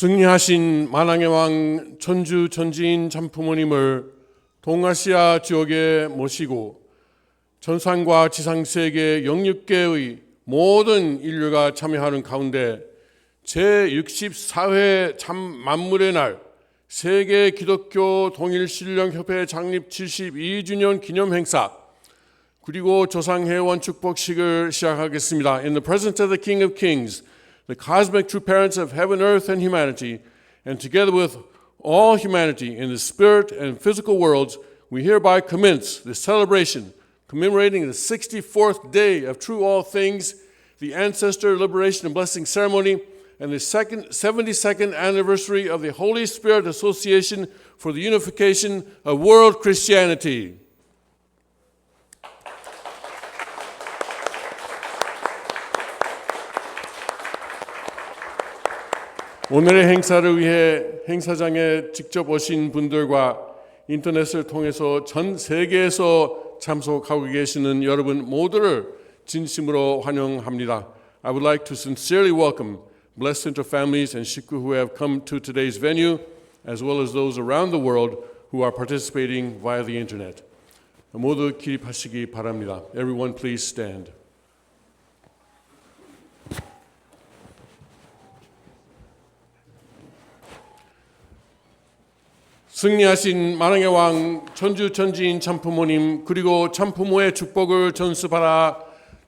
승리하신 만왕의 왕 천주 천지인 참부모님을 동아시아 지역에 모시고 전산과 지상 세계 영육계의 모든 인류가 참여하는 가운데 제64회 참 만물의 날 세계 기독교 동일신령협회 창립 72주년 기념 행사 그리고 조상회원 축복식을 시작하겠습니다. In the presence of the King of Kings, the cosmic true parents of heaven, earth, and humanity, and together with all humanity in the spirit and physical worlds, we hereby commence the celebration commemorating the 64th day of True All Things, the Ancestor Liberation and Blessing Ceremony, and the 72nd anniversary of the Holy Spirit Association for the Unification of World Christianity. 오늘의 행사를 위해 행사장에 직접 오신 분들과 인터넷을 통해서 전 세계에서 참석하고 계시는 여러분 모두를 진심으로 환영합니다. I would like to sincerely welcome blessed interfamilies and 식구 who have come to today's venue, as well as those around the world who are participating via the internet. 모두 기립하시기 바랍니다. Everyone please stand. 승리하신 만왕의 왕 천주 천지인 참부모님 그리고 참부모의 축복을 전수받아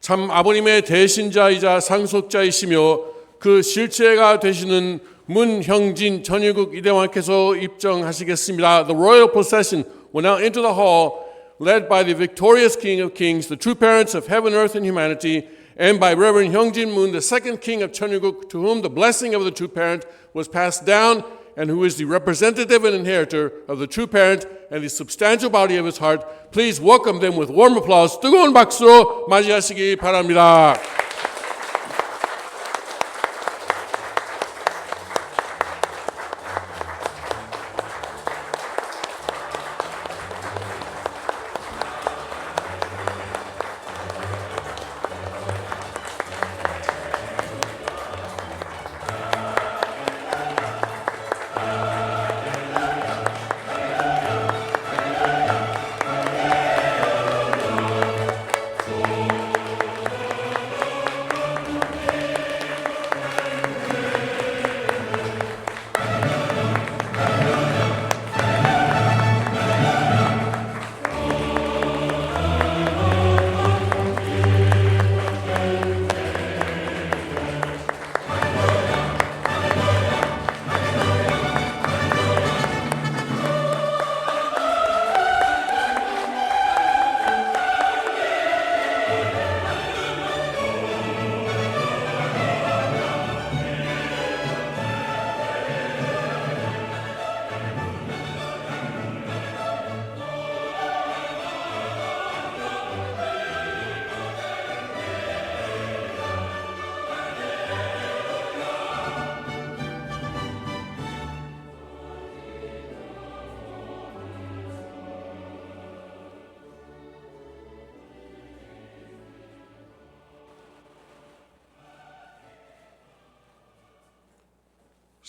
참 아버님의 대신자이자 상속자이시며 그 실체가 되시는 문형진 전일국 이대왕께서 입정하시겠습니다. The royal procession will now enter the hall led by the victorious King of Kings, the true parents of heaven, earth, and humanity, and by Reverend Hyungjin Moon, the second king of Cheonilguk, to whom the blessing of the true parent was passed down and who is the representative and inheritor of the true parent and the substantial body of his heart. Please welcome them with warm applause. 뜨거운 박수로 맞이하시기 바랍니다.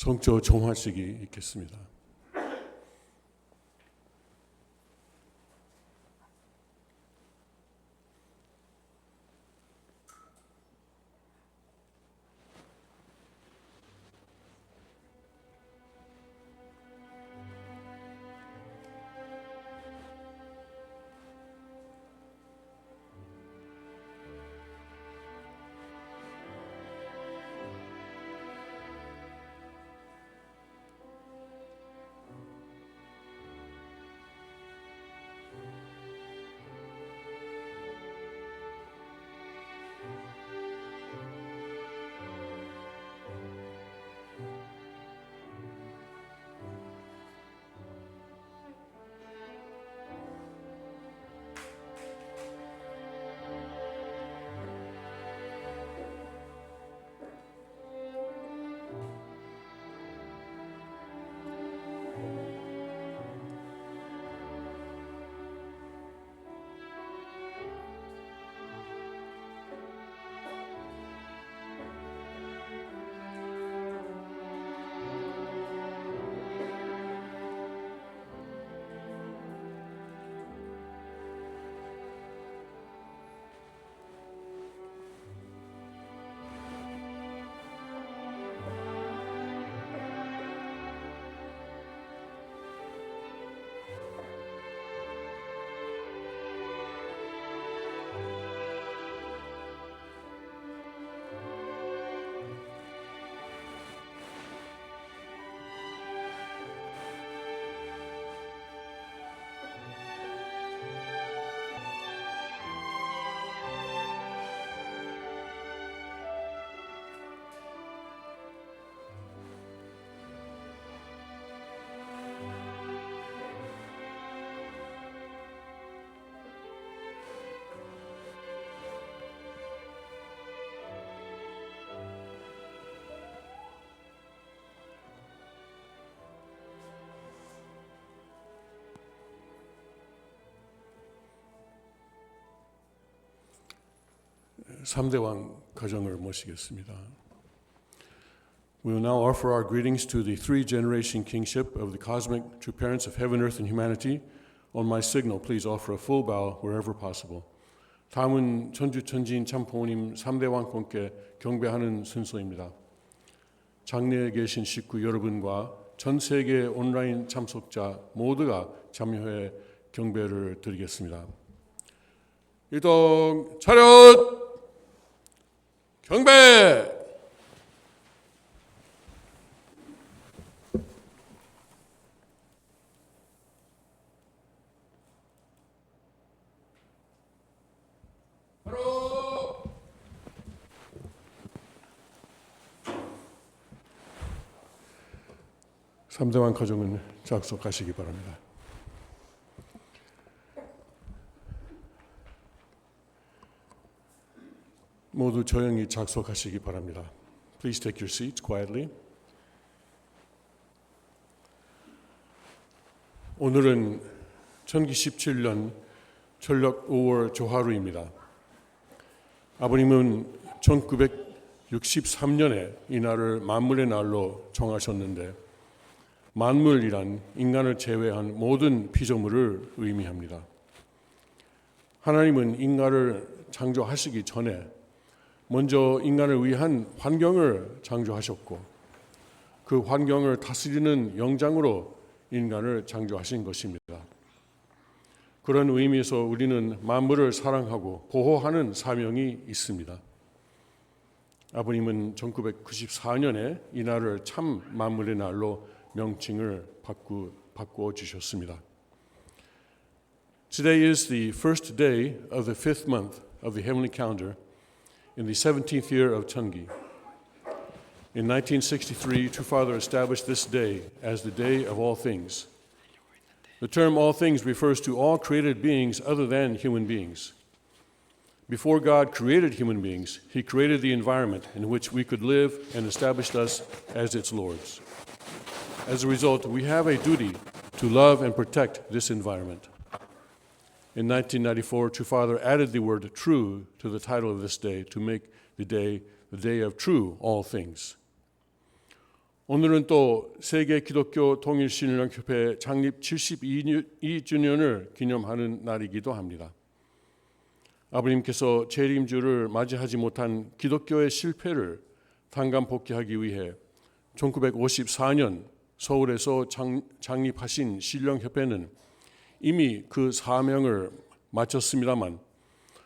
성조 종화식이 있겠습니다. 3대왕 가정을 모시겠습니다. We will now offer our greetings to the three-generation kingship of the cosmic true parents of heaven, earth, and humanity. On my signal, please offer a full bow wherever possible. 다음은 천주 천지인 참부모님 3대 왕권께 경배하는 순서입니다. 장내에 계신 식구 여러분과 전 세계 온라인 참석자 모두가 참여해 경배를 드리겠습니다. 일동 차렷 경배! 바로! 삼대왕 가정은 작속하시기 바랍니다. 모두 조용히 작속하시기 바랍니다. Please take your seats quietly. 오늘은 1017년 철력 5월 조하루입니다. 아버님은 1963년에 이 날을 만물의 날로 정하셨는데 만물이란 인간을 제외한 모든 피조물을 의미합니다. 하나님은 인간을 창조하시기 전에 먼저 인간을 위한 환경을 창조하셨고 그 환경을 다스리는 영장으로 인간을 창조하신 것입니다. 그런 의미에서 우리는 만물을 사랑하고 보호하는 사명이 있습니다. 아버님은 1994년에 이 날을 참 만물의 날로 명칭을 바꾸어 주셨습니다. Today is the first day of the fifth month of the heavenly calendar in the 17th year of Cheongi. In 1963, True Father established this day as the day of all things. The term all things refers to all created beings other than human beings. Before God created human beings, He created the environment in which we could live and established us as its lords. As a result, we have a duty to love and protect this environment. In 1994, True Father added the word true to the title of this day to make the day of true all things. 오늘은 또 세계 기독교 통일신령협회 창립 72주년을 기념하는 날이기도 합니다. 아버님께서 재림주를 맞이하지 못한 기독교의 실패를 단감복귀하기 위해 1954년 서울에서 창립하신 신령협회는 이미 그 사명을 마쳤습니다만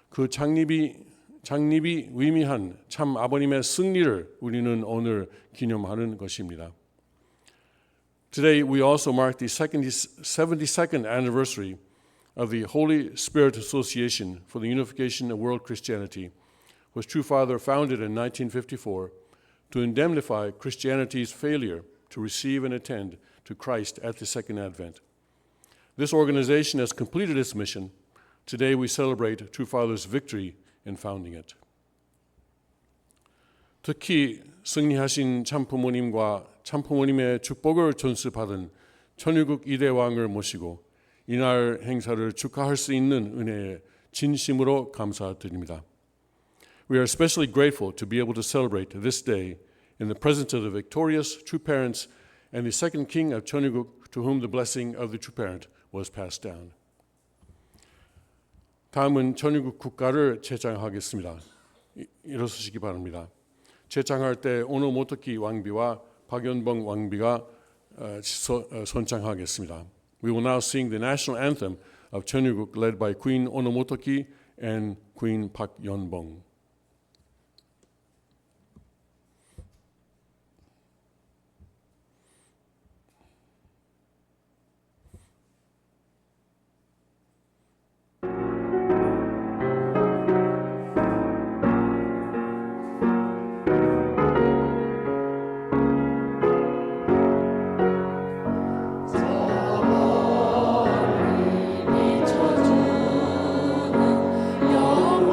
그 창립이 의미한 참 아버님의 승리를 우리는 오늘 기념하는 것입니다. Today we also mark the 72nd anniversary of the Holy Spirit Association for the Unification of World Christianity, which True Father founded in 1954 to indemnify Christianity's failure to receive and attend to Christ at the Second Advent. This organization has completed its mission. Today we celebrate True Father's victory in founding it. 특히 승리하신 참부모님과 참부모님의 축복을 전수받은 천일국 2대 왕을 모시고 이날 행사를 축하할 수 있는 은혜에 진심으로 감사드립니다. We are especially grateful to be able to celebrate this day in the presence of the victorious true parents and the second king of Cheonilguk, to whom the blessing of the true parent was passed down. 다음은 천일국 국가를 제창하겠습니다. 일어서시기 바랍니다. 제창할 때 오노모토키 왕비와 박연봉 왕비가 선창하겠습니다. We will now sing the national anthem of Cheonilguk, led by Queen Onomotoki and Queen Park Yeonbong. 영원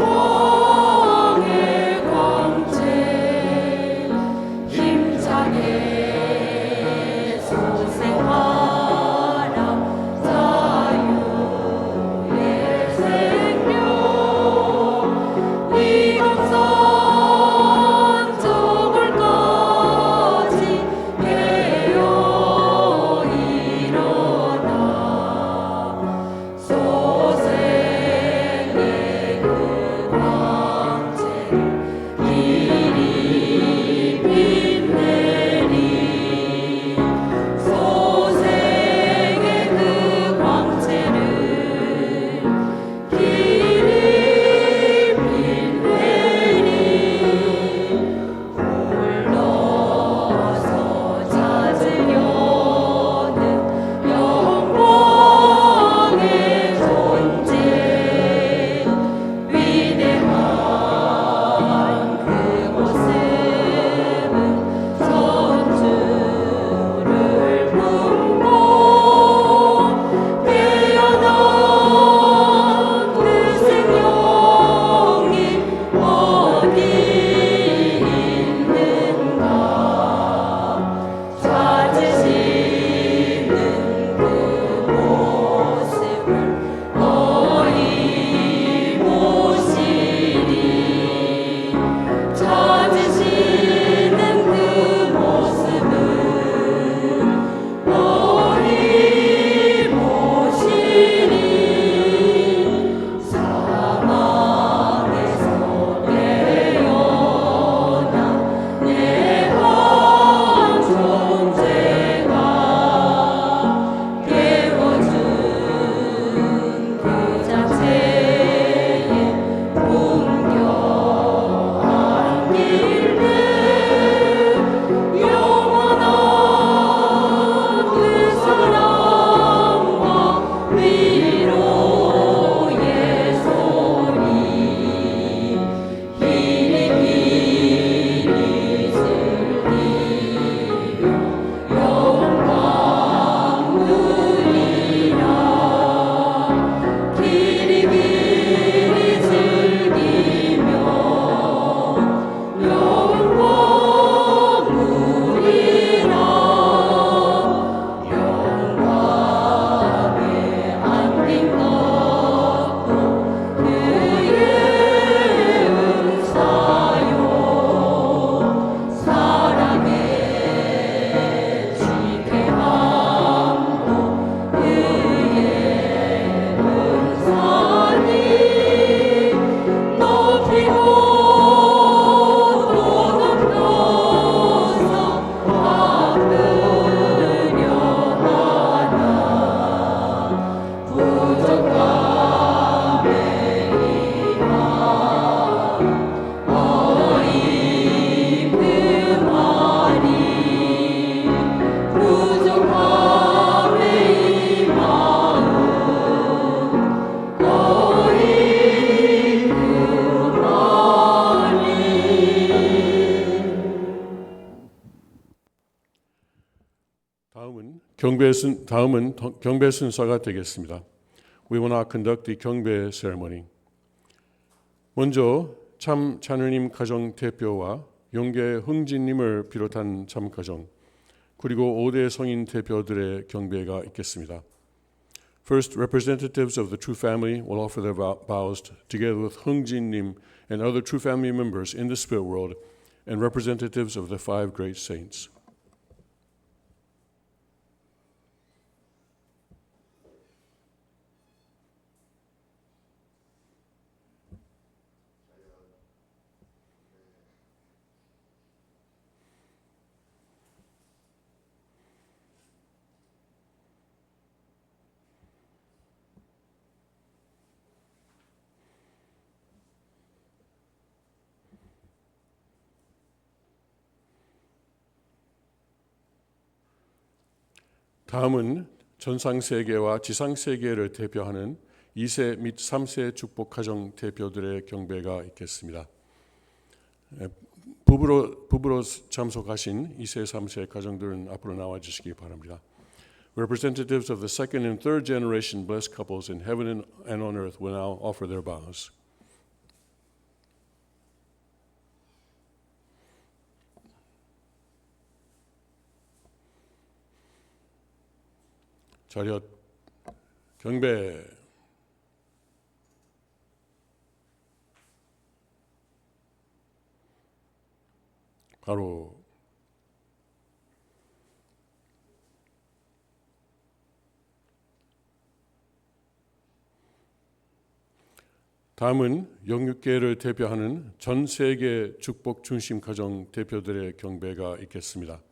다음은 경배 순서가 되겠습니다. We will now conduct the 경배 ceremony. 먼저 참 자녀님 가정 대표와 용계 흥진님을 비롯한 참 가정 그리고 5대 성인 대표들의 경배가 있겠습니다. First, representatives of the True Family will offer their vows together with 흥진님 and other True Family members in the spirit world and representatives of the 5 great saints. 다음은 전상세계와 지상세계를 대표하는 2세 및 3세 축복가정 대표들의 경배가 있겠습니다. 부부로 참석하신 2세, 3세 가정들은 앞으로 나와주시기 바랍니다. Representatives of the second and third generation blessed couples in heaven and on earth will now offer their vows. 자렷 경배. 바로 다음은 영육계를 대표하는 전 세계 축복 중심 가정 대표들의 경배가 있겠습니다.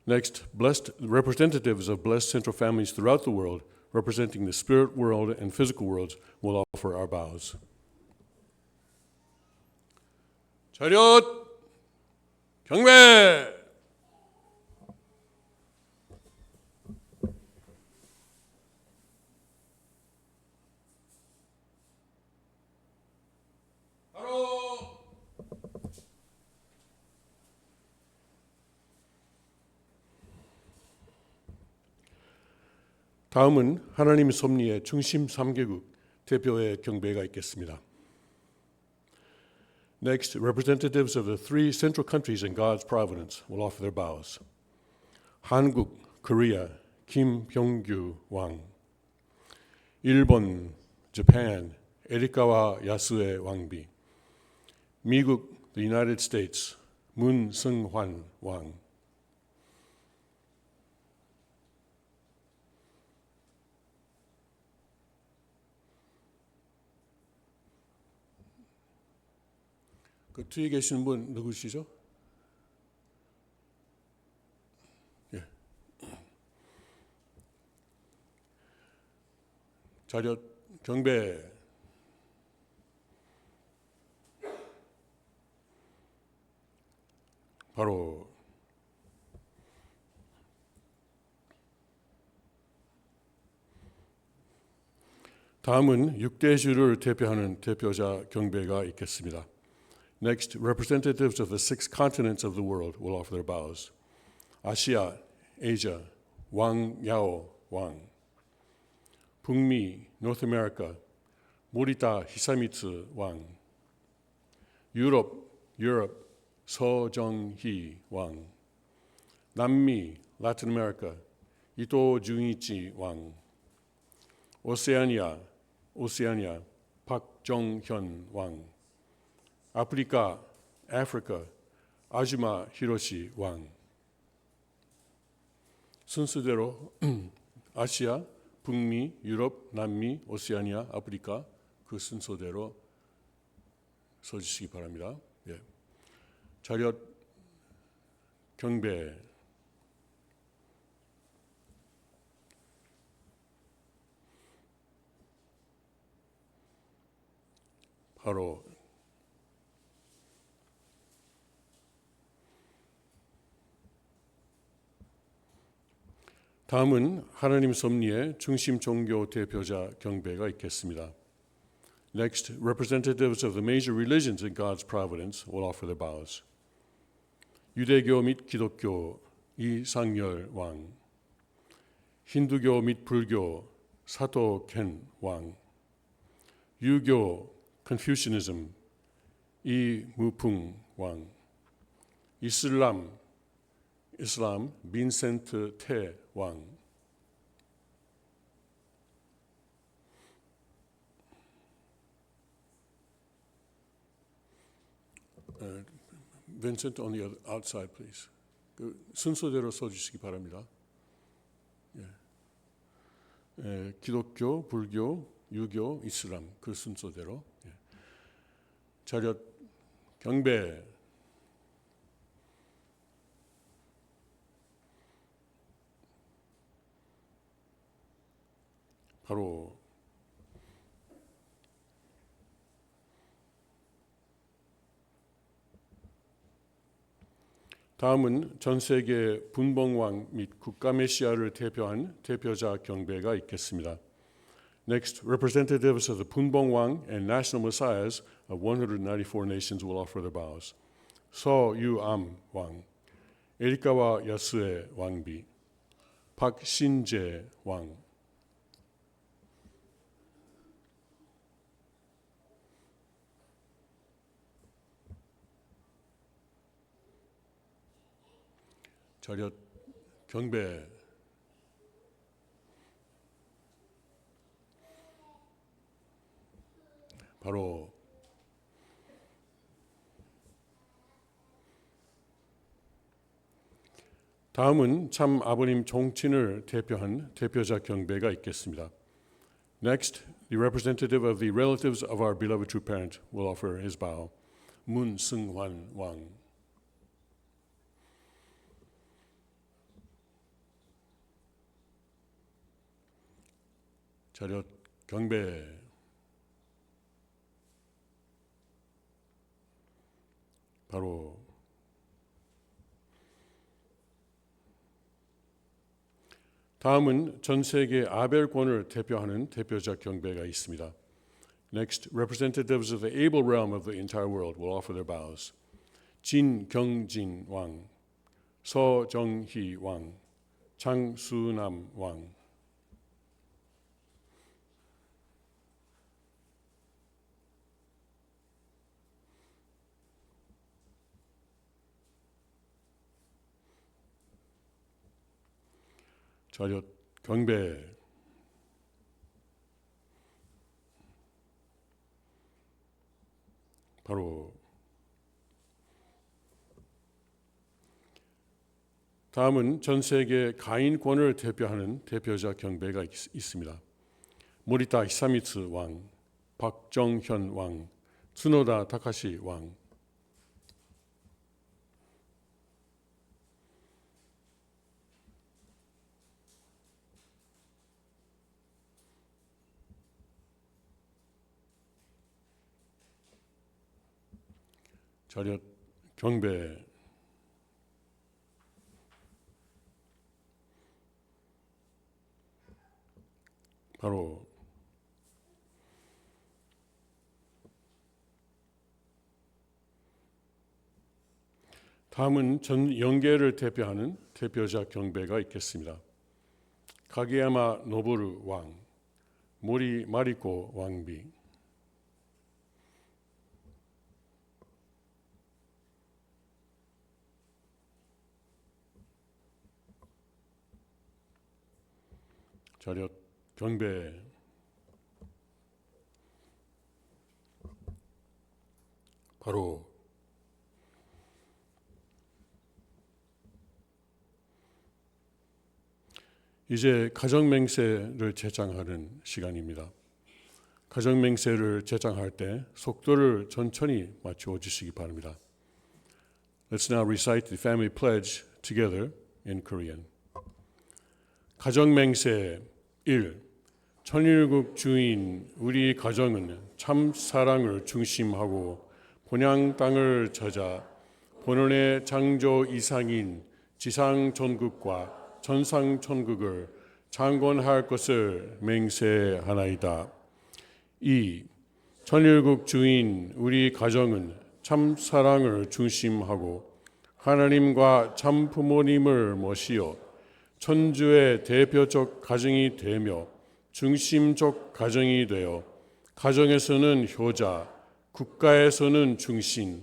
Next, blessed representatives of blessed central families throughout the world, representing the spirit world and physical worlds, will offer our vows. 자렷 경배. 다음은 하나님 섭리의 중심 3개국 대표의 경배가 있겠습니다. Next, representatives of the 3 central countries in God's providence will offer their vows. 한국, Korea, 김병규 왕. 일본, Japan, 에리카와 야스의 왕비. 미국, the United States, 문승환 왕. 그 뒤에 계시는 분 누구시죠? 예. 자렷 경배. 바로 다음은 6대주를 대표하는 대표자 경배가 있겠습니다. Next, representatives of the 6 continents of the world will offer their vows. 아시아, Asia, 왕 야오 왕. 북미, North America, 모리타 히사미츠 왕. 유럽, Europe, 서정희 왕. 남미, Latin America, 이토 중이치 왕. 오세아니아, 박정현 왕. 아프리카, Africa, 아주마 히로시 왕. 순서대로 아시아, 북미, 유럽, 남미, 오세아니아, 아프리카 그 순서대로 서주시기 바랍니다. 예. 자렷 경배. 바로 다음은 하나님 섭리의 중심 종교 대표자 경배가 있겠습니다. Next, representatives of the major religions in God's providence will offer their vows. 유대교 및 기독교 이상열 왕. 힌두교 및 불교 사도켄 왕, 유교 컨퓨시니즘 이무풍 왕, 이슬람 빈센트 태 왕, Vincent on the outside, please. 그 순서대로 써주시기 바랍니다. 기독교, 불교, 유교, 이슬람 그 순서대로. 자렷 경배. 바로 다음은 전 세계 분봉왕 및 국가 메시아를 대표한 대표자 경배가 있겠습니다. Next, representatives of the Punbong Wang and national messiahs of 194 nations will offer their bows. 서유암 왕, 에리카와 야스의 왕비, 박신재 왕, 자렷 경배. 바로 다음은 참 아버님 종친을 대표한 대표자 경배가 있겠습니다. Next, the representative of the relatives of our beloved true parent will offer his bow. 문승환 왕, 자렷 경배. 바로 다음은 전 세계 아벨권을 대표하는 대표자 경배가 있습니다. Next, representatives of the able realm of the entire world will offer their bows. 진경진 왕, 서정희 왕, 장수남 왕, 자렷 경배. 바로 다음은 전 세계 가인권을 대표하는 대표자 경배가 있습니다. 모리타 히사미츠 왕, 박정현 왕, 츠노다 타카시 왕, 자렷 경배. 바로 다음은 전 영계를 대표하는 대표자 경배가 있겠습니다. 가게야마 노보루 왕, 모리 마리코 왕비, 자렷 경배. 바로 이제 가정맹세를 제장하는 시간입니다. 가정맹세를 제장할 때 속도를 천천히 맞추어 주시기 바랍니다. Let's now recite the family pledge together in Korean. 가정맹세 1. 천일국 주인 우리 가정은 참 사랑을 중심하고 본향 땅을 저자 본원의 창조 이상인 지상 전국과 전상 천국을 창건할 것을 맹세하나이다. 2. 천일국 주인 우리 가정은 참 사랑을 중심하고 하나님과 참 부모님을 모시어 천주의 대표적 가정이 되며 중심적 가정이 되어 가정에서는 효자, 국가에서는 중심,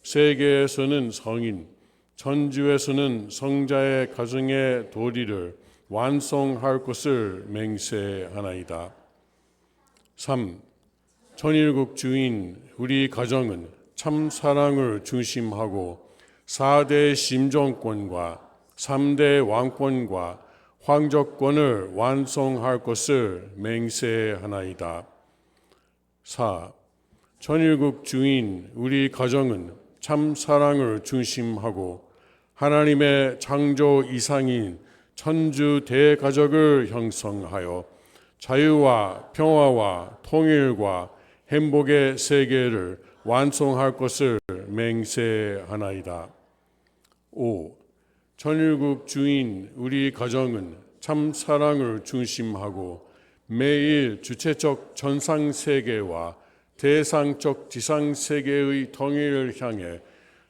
세계에서는 성인, 천주에서는 성자의 가정의 도리를 완성할 것을 맹세하나이다. 3. 천일국 주인 우리 가정은 참 사랑을 중심하고 4대 심정권과 3대 왕권과 황족권을 완성할 것을 맹세하나이다. 4. 천일국 주인 우리 가정은 참 사랑을 중심하고 하나님의 창조 이상인 천주 대가족을 형성하여 자유와 평화와 통일과 행복의 세계를 완성할 것을 맹세하나이다. 5. 천일국 주인 우리 가정은 참 사랑을 중심하고 매일 주체적 전상세계와 대상적 지상세계의 통일을 향해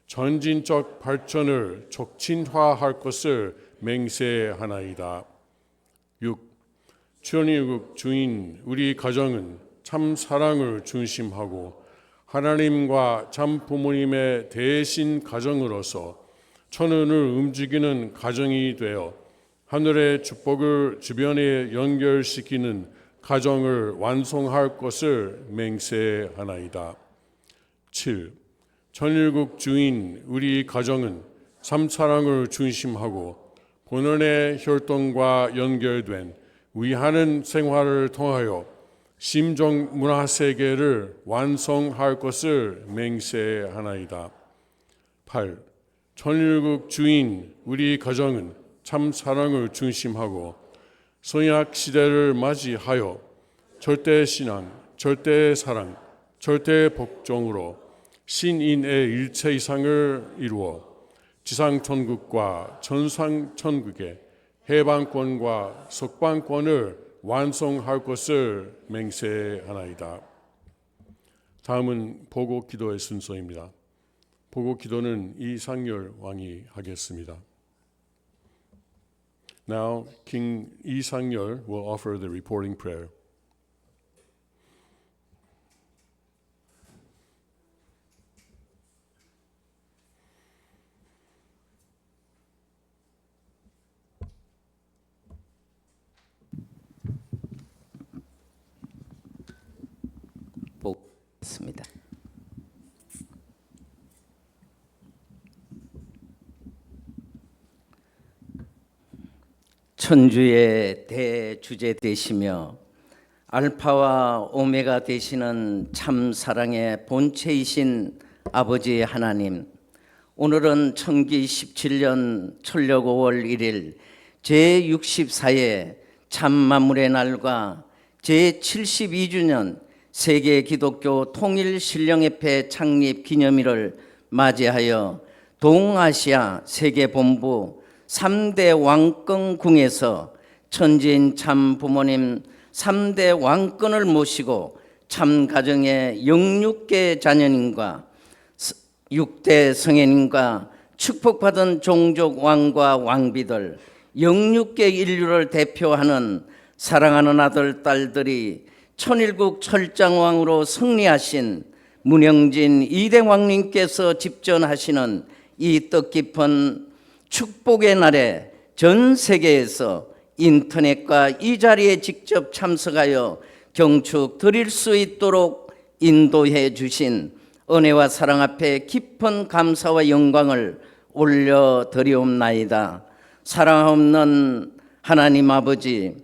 전진적 발전을 촉진화할 것을 맹세하나이다. 6. 천일국 주인 우리 가정은 참 사랑을 중심하고 하나님과 참 부모님의 대신 가정으로서 천운을 움직이는 가정이 되어 하늘의 축복을 주변에 연결시키는 가정을 완성할 것을 맹세하나이다. 7. 천일국 주인 우리 가정은 참 사랑을 중심하고 본원의 혈통과 연결된 위하는 생활을 통하여 심정 문화 세계를 완성할 것을 맹세하나이다. 8. 천일국 주인 우리 가정은 참 사랑을 중심하고 성약 시대를 맞이하여 절대 신앙, 절대 사랑, 절대 복종으로 신인의 일체 이상을 이루어 지상천국과 전상천국의 해방권과 석방권을 완성할 것을 맹세하나이다. 다음은 보고 기도의 순서입니다. 보고 기도는 이상열 왕이 하겠습니다. Now, King Lee Sang-yeol will offer the reporting prayer. 보겠습니다. 천주의 대주제 되시며 알파와 오메가 되시는 참 사랑의 본체이신 아버지 하나님, 오늘은 천기 17년 철력 5월 1일 제64회 참 만물의 날과 제72주년 세계 기독교 통일 신령협회 창립 기념일을 맞이하여 동아시아 세계본부 3대 왕권궁에서 천지인 참 부모님 3대 왕권을 모시고 참 가정의 영육계 자녀님과 6대 성인님과 축복받은 종족 왕과 왕비들 영육계 인류를 대표하는 사랑하는 아들 딸들이 천일국 철장왕으로 승리하신 문영진 이대왕님께서 집전하시는 이 뜻깊은 축복의 날에 전 세계에서 인터넷과 이 자리에 직접 참석하여 경축 드릴 수 있도록 인도해 주신 은혜와 사랑 앞에 깊은 감사와 영광을 올려드리옵나이다. 사랑 없는 하나님 아버지,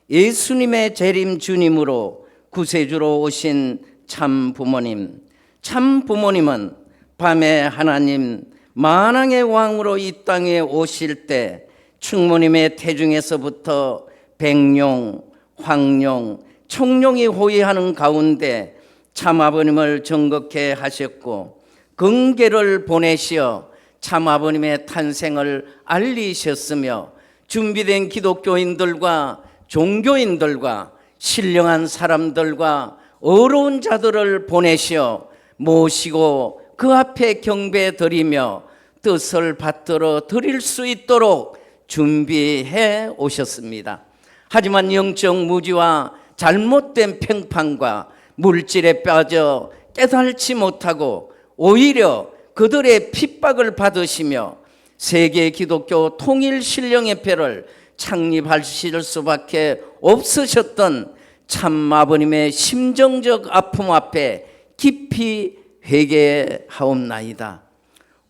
예수님의 재림 주님으로 구세주로 오신 참 부모님, 참 부모님은 밤에 하나님 만왕의 왕으로 이 땅에 오실 때 충모님의 태중에서부터 백룡, 황룡, 청룡이 호위하는 가운데 참 아버님을 정극해 하셨고 긍계를 보내시어 참 아버님의 탄생을 알리셨으며 준비된 기독교인들과 종교인들과 신령한 사람들과 어려운 자들을 보내시어 모시고 그 앞에 경배 드리며 뜻을 받들어 드릴 수 있도록 준비해 오셨습니다. 하지만 영적 무지와 잘못된 평판과 물질에 빠져 깨달지 못하고 오히려 그들의 핍박을 받으시며 세계 기독교 통일 신령협회를 창립하실 수밖에 없으셨던 참 아버님의 심정적 아픔 앞에 깊이 회개하옵나이다.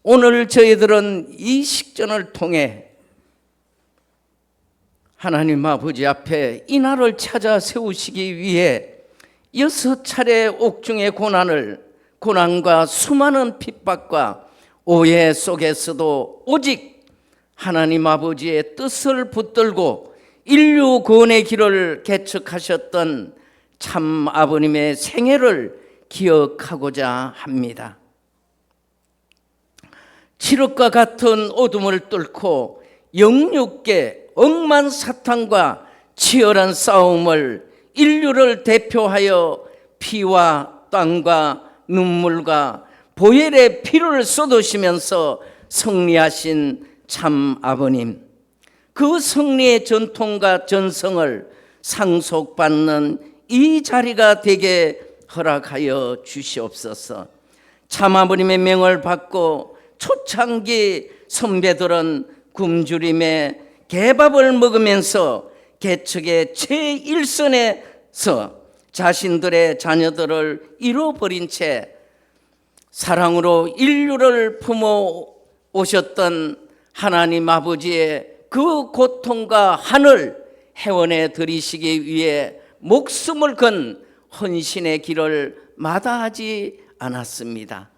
오늘 저희들은 이 식전을 통해 하나님 아버지 앞에 이 날을 찾아 세우시기 위해 6차례 옥중의 고난과 수많은 핍박과 오해 속에서도 오직 하나님 아버지의 뜻을 붙들고 인류 구원의 길을 개척하셨던 참 아버님의 생애를 기억하고자 합니다. 칠흑과 같은 어둠을 뚫고 영육계 억만 사탄과 치열한 싸움을 인류를 대표하여 피와 땀과 눈물과 보혈의 피를 쏟으시면서 승리하신 참 아버님, 그 승리의 전통과 전성을 상속받는 이 자리가 되게 허락하여 주시옵소서. 참 아버님의 명을 받고 초창기 선배들은 굶주림에 개밥을 먹으면서 개척의 제1선에서 자신들의 자녀들을 잃어버린 채 사랑으로 인류를 품어 오셨던 하나님 아버지의 그 고통과 한을 해원해 드리시기 위해 목숨을 건 헌신의 길을 마다하지 않았습니다.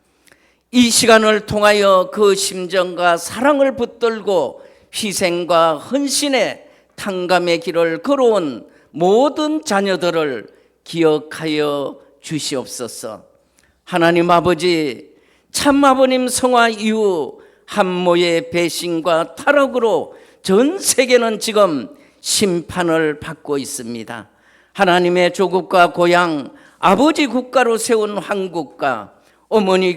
이 시간을 통하여 그 심정과 사랑을 붙들고 희생과 헌신의 탕감의 길을 걸어온 모든 자녀들을 기억하여 주시옵소서. 하나님 아버지, 참 아버님 성화 이후 한모의 배신과 타락으로 전 세계는 지금 심판을 받고 있습니다. 하나님의 조국과 고향, 아버지 국가로 세운 한국과 어머니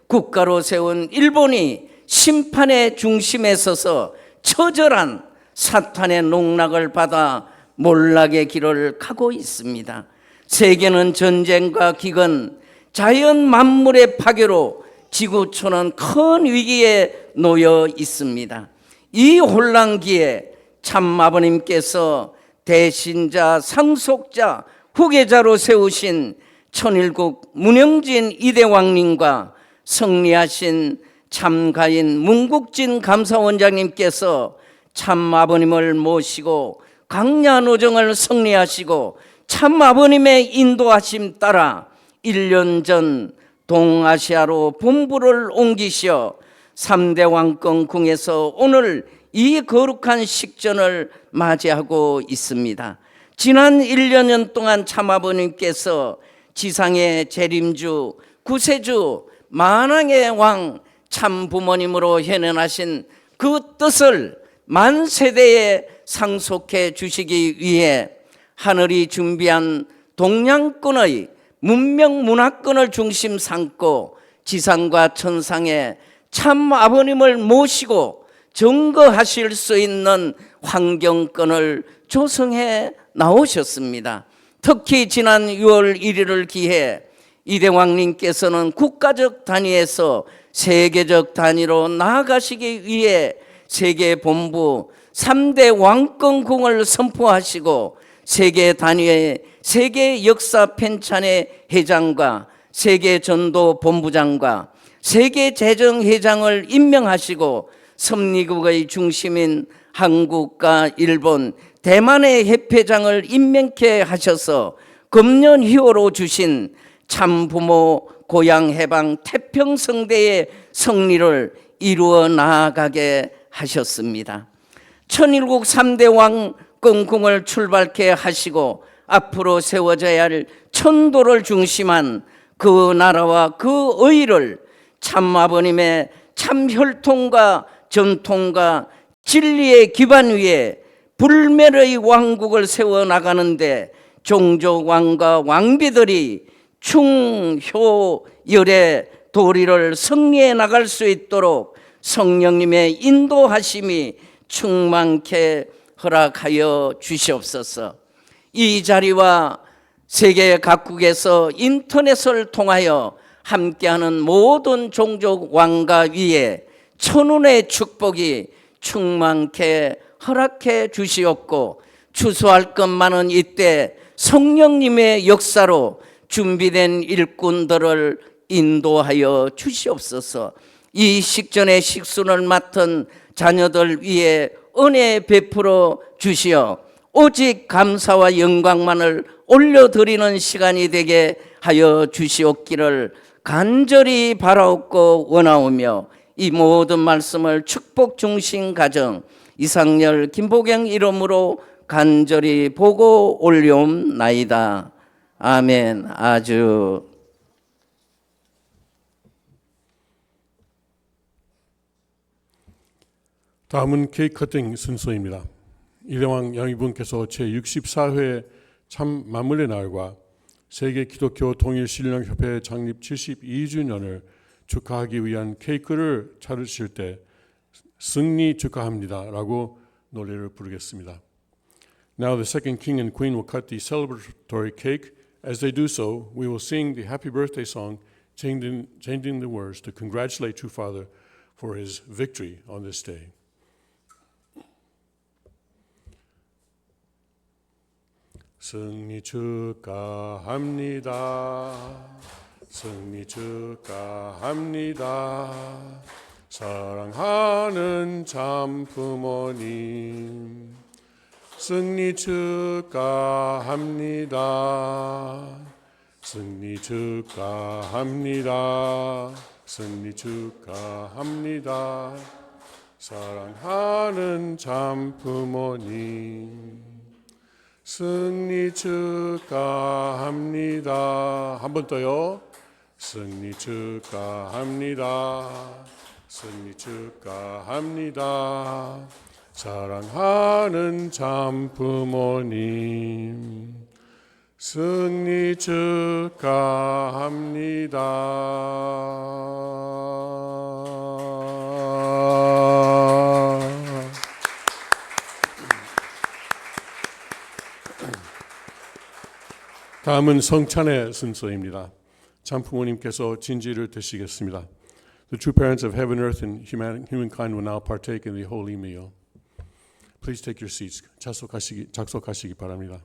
국가로 세운 일본이 심판의 중심에 서서 처절한 사탄의 농락을 받아 몰락의 길을 가고 있습니다. 세계는 전쟁과 기근, 자연 만물의 파괴로 지구촌은 큰 위기에 놓여 있습니다. 이 혼란기에 참 아버님께서 대신자, 상속자, 후계자로 세우신 천일국 문영진 이대왕님과 승리하신 참가인 문국진 감사원장님께서 참 아버님을 모시고 강야노정을 승리하시고 참 아버님의 인도하심 따라 1년 전 동아시아로 본부를 옮기시어 3대 왕권궁에서 오늘 이 거룩한 식전을 맞이하고 있습니다. 지난 1년 동안 참 아버님께서 지상의 재림주, 구세주, 만왕의 왕 참 부모님으로 현현하신 그 뜻을 만세대에 상속해 주시기 위해 하늘이 준비한 동양권의 문명 문화권을 중심 삼고 지상과 천상에 참 아버님을 모시고 증거하실 수 있는 환경권을 조성해 나오셨습니다. 특히 지난 6월 1일을 기해 이대왕님께서는 국가적 단위에서 세계적 단위로 나아가시기 위해 세계본부 3대 왕권궁을 선포하시고 세계 단위의 세계 역사 편찬의 회장과 세계 전도 본부장과 세계 재정 회장을 임명하시고 섭리국의 중심인 한국과 일본, 대만의 협회장을 임명케 하셔서 금년 2월로 주신 참부모 고향 해방 태평성대의 승리를 이루어 나아가게 하셨습니다. 천일국 3대 왕권궁을 출발케 하시고 앞으로 세워져야 할 천도를 중심한 그 나라와 그 의를 참 아버님의 참 혈통과 전통과 진리의 기반 위에 불멸의 왕국을 세워나가는데 종족왕과 왕비들이 충효열의 도리를 승리해 나갈 수 있도록 성령님의 인도하심이 충만케 허락하여 주시옵소서. 이 자리와 세계 각국에서 인터넷을 통하여 함께하는 모든 종족 왕가 위에 천운의 축복이 충만케 허락해 주시옵고, 추수할 것 많은 이때 성령님의 역사로 준비된 일꾼들을 인도하여 주시옵소서. 이 식전의 식순을 맡은 자녀들 위에 은혜 베풀어 주시어 오직 감사와 영광만을 올려드리는 시간이 되게 하여 주시옵기를 간절히 바라옵고 원하오며, 이 모든 말씀을 축복 중심 가정 이상열 김보경 이름으로 간절히 보고 올려옵나이다. 아멘. 아주 다음은 케이크 커팅 순서입니다. 이대왕 양이분께서 제64회 참 만물의 날과 세계 기독교 통일 신령협회 창립 72주년을 축하하기 위한 케이크를 차르실 때 승리 축하합니다 라고 노래를 부르겠습니다. Now the second king and queen will cut the celebratory cake. As they do so, we will sing the happy birthday song, changing the words to congratulate True Father for his victory on this day. 승리 축하합니다. 승리 축하합니다. 사랑하는 참 부모님, 승리 축하합니다. 승리 축하합니다. 승리 축하합니다. 사랑하는 참 부모님, 승리 축하합니다. 한 번 더요. 승리 축하합니다. 승리 축하합니다. 사랑하는 참 부모님, 승리 축하합니다. 다음은 성찬의 순서입니다. 참부모님께서 진지를 드시겠습니다. The true parents of heaven, earth, and humankind will now partake in the holy meal. Please take your seats. 작석하시기 바랍니다.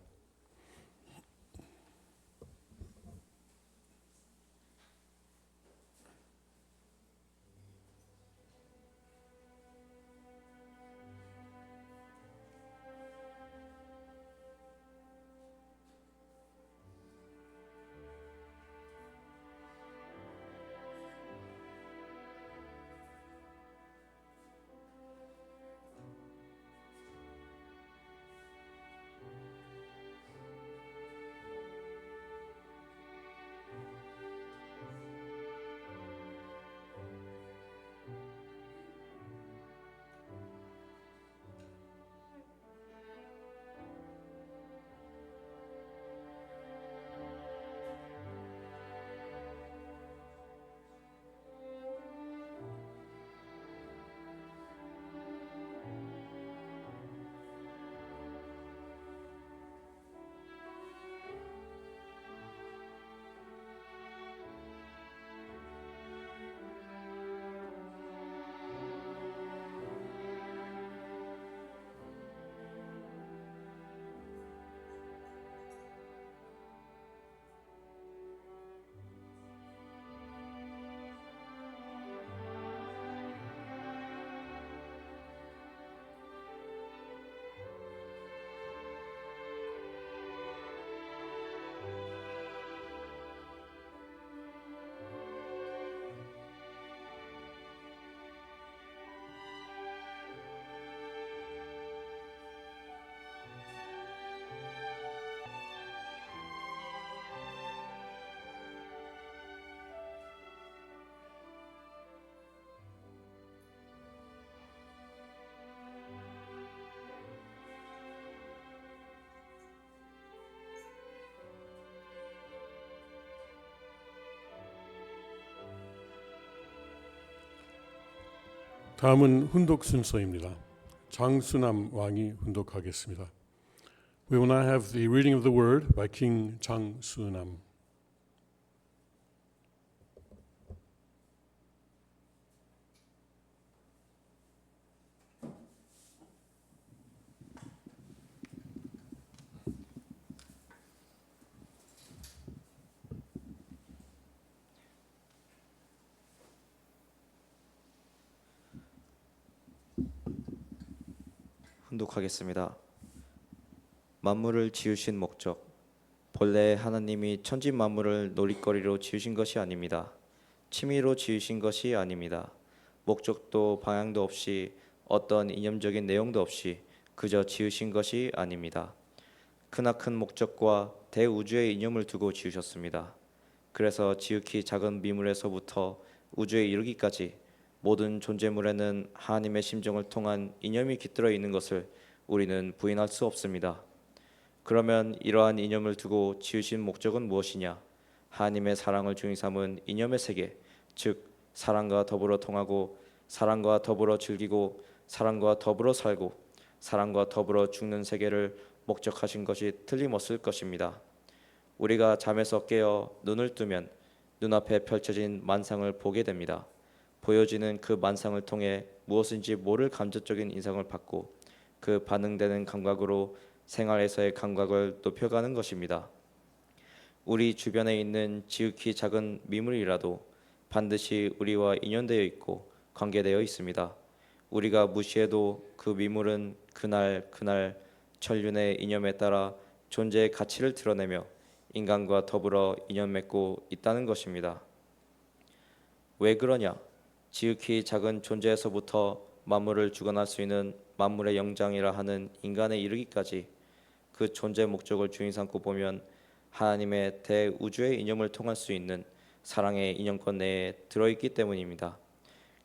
다음은 훈독 순서입니다. 장수남 왕이 훈독하겠습니다. We will now have the reading of the word by King 장수남. 훈독하겠습니다. 만물을 지으신 목적, 본래 하나님이 천지 만물을 놀이거리로 지으신 것이 아닙니다. 취미로 지으신 것이 아닙니다. 목적도 방향도 없이 어떤 이념적인 내용도 없이 그저 지으신 것이 아닙니다. 크나큰 목적과 대우주의 이념을 두고 지으셨습니다. 그래서 지극히 작은 미물에서부터 우주에 이르기까지 모든 존재물에는 하나님의 심정을 통한 이념이 깃들어 있는 것을 우리는 부인할 수 없습니다. 그러면 이러한 이념을 두고 지으신 목적은 무엇이냐? 하나님의 사랑을 중히 삼은 이념의 세계, 즉 사랑과 더불어 통하고 사랑과 더불어 즐기고 사랑과 더불어 살고 사랑과 더불어 죽는 세계를 목적하신 것이 틀림없을 것입니다. 우리가 잠에서 깨어 눈을 뜨면 눈앞에 펼쳐진 만상을 보게 됩니다. 보여지는 그 만상을 통해 무엇인지 모를 감정적인 인상을 받고 그 반응되는 감각으로 생활에서의 감각을 높여가는 것입니다. 우리 주변에 있는 지극히 작은 미물이라도 반드시 우리와 인연되어 있고 관계되어 있습니다. 우리가 무시해도 그 미물은 그날 천륜의 이념에 따라 존재의 가치를 드러내며 인간과 더불어 인연 맺고 있다는 것입니다. 왜 그러냐? 지극히 작은 존재에서부터 만물을 주관할 수 있는 만물의 영장이라 하는 인간에 이르기까지 그 존재 목적을 주인 삼고 보면 하나님의 대우주의 이념을 통할 수 있는 사랑의 이념권 내에 들어있기 때문입니다.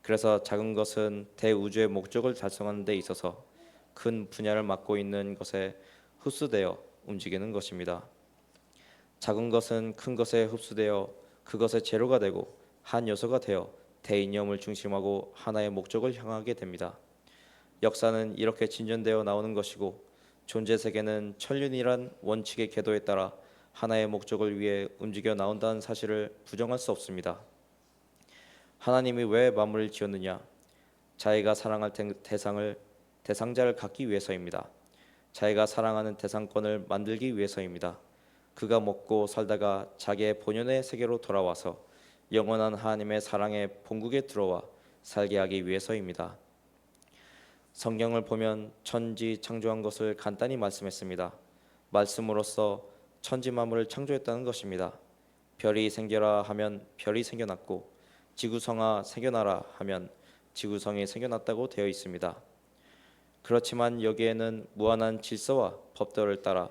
그래서 작은 것은 대우주의 목적을 달성하는 데 있어서 큰 분야를 맡고 있는 것에 흡수되어 움직이는 것입니다. 작은 것은 큰 것에 흡수되어 그것의 재료가 되고 한 요소가 되어 대이념을 중심하고 하나의 목적을 향하게 됩니다. 역사는 이렇게 진전되어 나오는 것이고 존재 세계는 천륜이란 원칙의 궤도에 따라 하나의 목적을 위해 움직여 나온다는 사실을 부정할 수 없습니다. 하나님이 왜 만물을 지었느냐? 자기가 사랑할 대상자를 갖기 위해서입니다. 자기가 사랑하는 대상권을 만들기 위해서입니다. 그가 먹고 살다가 자기의 본연의 세계로 돌아와서 영원한 하나님의 사랑의 본국에 들어와 살게 하기 위해서입니다. 성경을 보면 천지 창조한 것을 간단히 말씀했습니다. 말씀으로써 천지 만물을 창조했다는 것입니다. 별이 생겨라 하면 별이 생겨났고 지구성아 생겨나라 하면 지구성이 생겨났다고 되어 있습니다. 그렇지만 여기에는 무한한 질서와 법도를 따라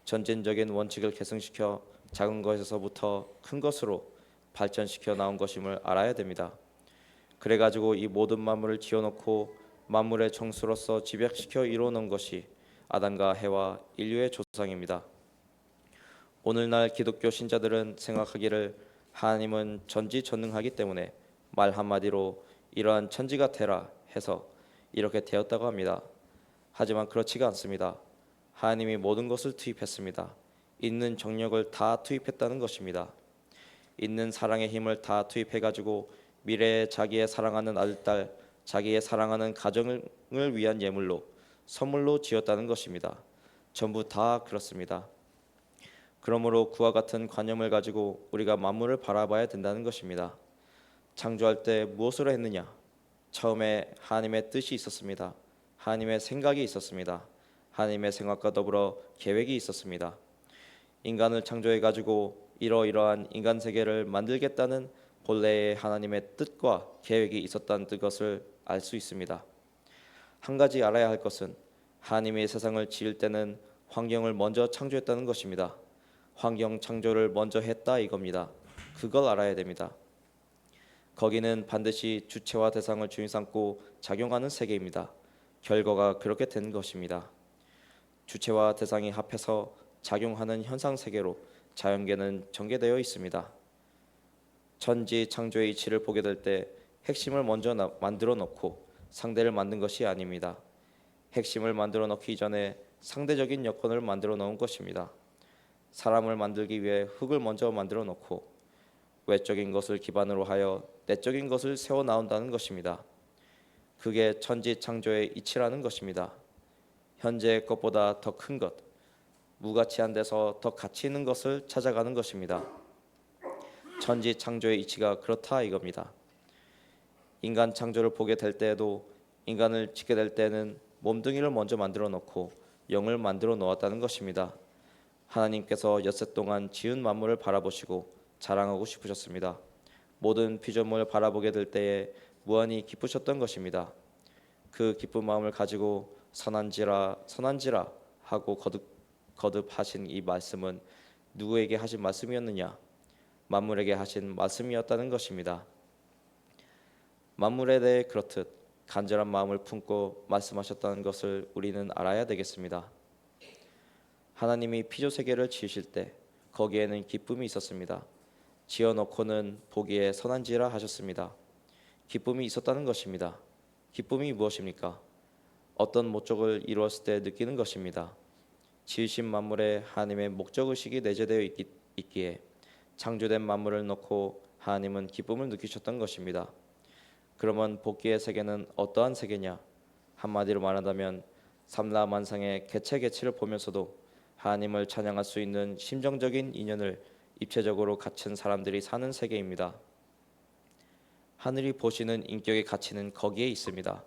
전진적인 원칙을 계승시켜 작은 것에서부터 큰 것으로 발전시켜 나온 것임을 알아야 됩니다. 그래가지고 이 모든 만물을 지어놓고 만물의 정수로서 집약시켜 이루어놓은 것이 아담과 해와 인류의 조상입니다. 오늘날 기독교 신자들은 생각하기를 하나님은 전지전능하기 때문에 말 한마디로 이러한 천지가 되라 해서 이렇게 되었다고 합니다. 하지만 그렇지가 않습니다. 하나님이 모든 것을 투입했습니다. 있는 정력을 다 투입했다는 것입니다. 있는 사랑의 힘을 다 투입해가지고 미래에 자기의 사랑하는 아들딸, 자기의 사랑하는 가정을 위한 예물로 선물로 지었다는 것입니다. 전부 다 그렇습니다. 그러므로 그와 같은 관념을 가지고 우리가 만물을 바라봐야 된다는 것입니다. 창조할 때 무엇으로 했느냐? 처음에 하나님의 뜻이 있었습니다. 하나님의 생각이 있었습니다. 하나님의 생각과 더불어 계획이 있었습니다. 인간을 창조해 가지고 이러이러한 인간 세계를 만들겠다는 본래의 하나님의 뜻과 계획이 있었다는 것을 알 수 있습니다. 한 가지 알아야 할 것은 하나님이 세상을 지을 때는 환경을 먼저 창조했다는 것입니다. 환경 창조를 먼저 했다 이겁니다. 그걸 알아야 됩니다. 거기는 반드시 주체와 대상을 주인 삼고 작용하는 세계입니다. 결과가 그렇게 된 것입니다. 주체와 대상이 합해서 작용하는 현상 세계로 자연계는 전개되어 있습니다. 천지 창조의 이치를 보게 될 때 핵심을 먼저 만들어 놓고 상대를 만든 것이 아닙니다. 핵심을 만들어 넣기 전에 상대적인 여건을 만들어 놓은 것입니다. 사람을 만들기 위해 흙을 먼저 만들어 놓고 외적인 것을 기반으로 하여 내적인 것을 세워 나온다는 것입니다. 그게 천지 창조의 이치라는 것입니다. 현재의 것보다 더 큰 것, 무가치한 데서 더 가치 있는 것을 찾아가는 것입니다. 천지 창조의 이치가 그렇다 이겁니다. 인간 창조를 보게 될 때에도 인간을 짓게 될 때는 몸뚱이를 먼저 만들어 놓고 영을 만들어 놓았다는 것입니다. 하나님께서 엿새 동안 지은 만물을 바라보시고 자랑하고 싶으셨습니다. 모든 피조물을 바라보게 될 때에 무한히 기쁘셨던 것입니다. 그 기쁜 마음을 가지고 선한지라 하고 거듭 하신 이 말씀은 누구에게 하신 말씀이었느냐? 만물에게 하신 말씀이었다는 것입니다. 만물에 대해 그렇듯 간절한 마음을 품고 말씀하셨다는 것을 우리는 알아야 되겠습니다. 하나님이 피조 세계를 지으실 때 거기에는 기쁨이 있었습니다. 지어놓고는 보기에 선한지라 하셨습니다. 기쁨이 있었다는 것입니다. 기쁨이 무엇입니까? 어떤 목적을 이루었을 때 느끼는 것입니다. 지으신 만물에 하나님의 목적의식이 내재되어 있기에 창조된 만물을 놓고 하나님은 기쁨을 느끼셨던 것입니다. 그러면 복기의 세계는 어떠한 세계냐? 한마디로 말한다면 삼라만상의 개체개체를 보면서도 하나님을 찬양할 수 있는 심정적인 인연을 입체적으로 갖춘 사람들이 사는 세계입니다. 하늘이 보시는 인격의 가치는 거기에 있습니다.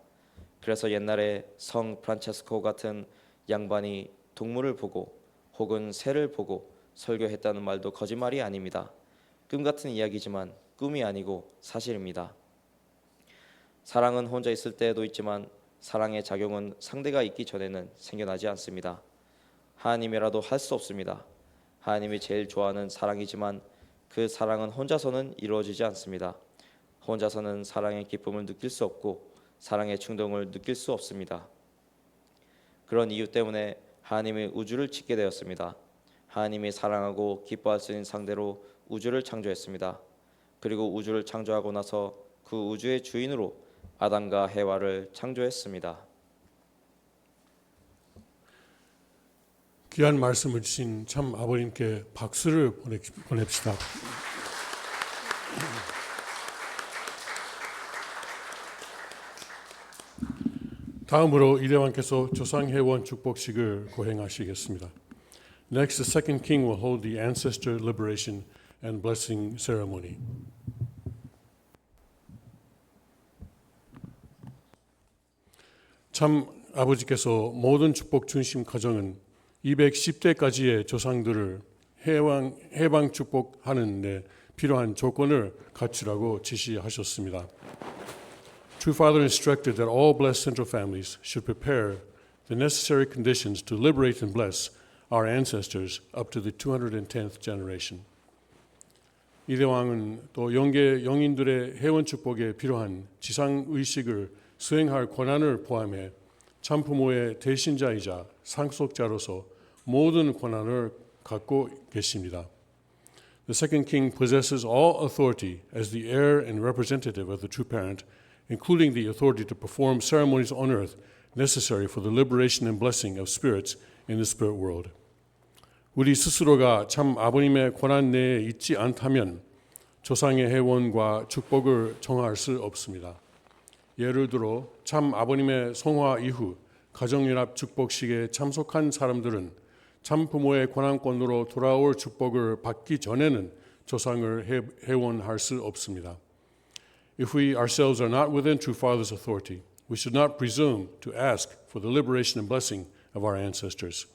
그래서 옛날에 성 프란체스코 같은 양반이 동물을 보고 혹은 새를 보고 설교했다는 말도 거짓말이 아닙니다. 꿈 같은 이야기지만 꿈이 아니고 사실입니다. 사랑은 혼자 있을 때에도 있지만 사랑의 작용은 상대가 있기 전에는 생겨나지 않습니다. 하나님이라도 할 수 없습니다. 하나님이 제일 좋아하는 사랑이지만 그 사랑은 혼자서는 이루어지지 않습니다. 혼자서는 사랑의 기쁨을 느낄 수 없고 사랑의 충동을 느낄 수 없습니다. 그런 이유 때문에 하나님이 우주를 짓게 되었습니다. 하나님이 사랑하고 기뻐할 수 있는 상대로 우주를 창조했습니다. 그리고 우주를 창조하고 나서 그 우주의 주인으로 아담과 해와를 창조했습니다. 귀한 말씀을 주신 참 아버님께 박수를 보냅시다. 다음으로 이대왕께서 조상회원 축복식을 거행하시겠습니다. Next, the second king will hold the ancestor liberation and blessing ceremony. 참 아버지께서 모든 축복 중심 가정은 210대까지의 조상들을 해방 축복하는 데 필요한 조건을 갖추라고 지시하셨습니다. True Father instructed that all blessed central families should prepare the necessary conditions to liberate and bless our ancestors up to the 210th generation. 이대왕은 또 영계 영인들의 회원 축복에 필요한 지상 의식을 수행할 권한을 포함해 참부모의 대신자이자 상속자로서 모든 권한을 갖고 계십니다. The second king possesses all authority as the heir and representative of the true parent, including the authority to perform ceremonies on earth necessary for the liberation and blessing of spirits in the spirit world. 우리 스스로가 참 아버님의 권한 내에 있지 않다면 조상의 회원과 축복을 정할 수 없습니다. 예를 들어 참 아버님의 성화 이후 가정연합 축복식에 참석한 사람들은 참 부모의 권한권으로 돌아올 축복을 받기 전에는 조상을 회원할 수 없습니다. If we ourselves are not within True Father's authority, we should not presume to ask for the liberation and blessing of our ancestors.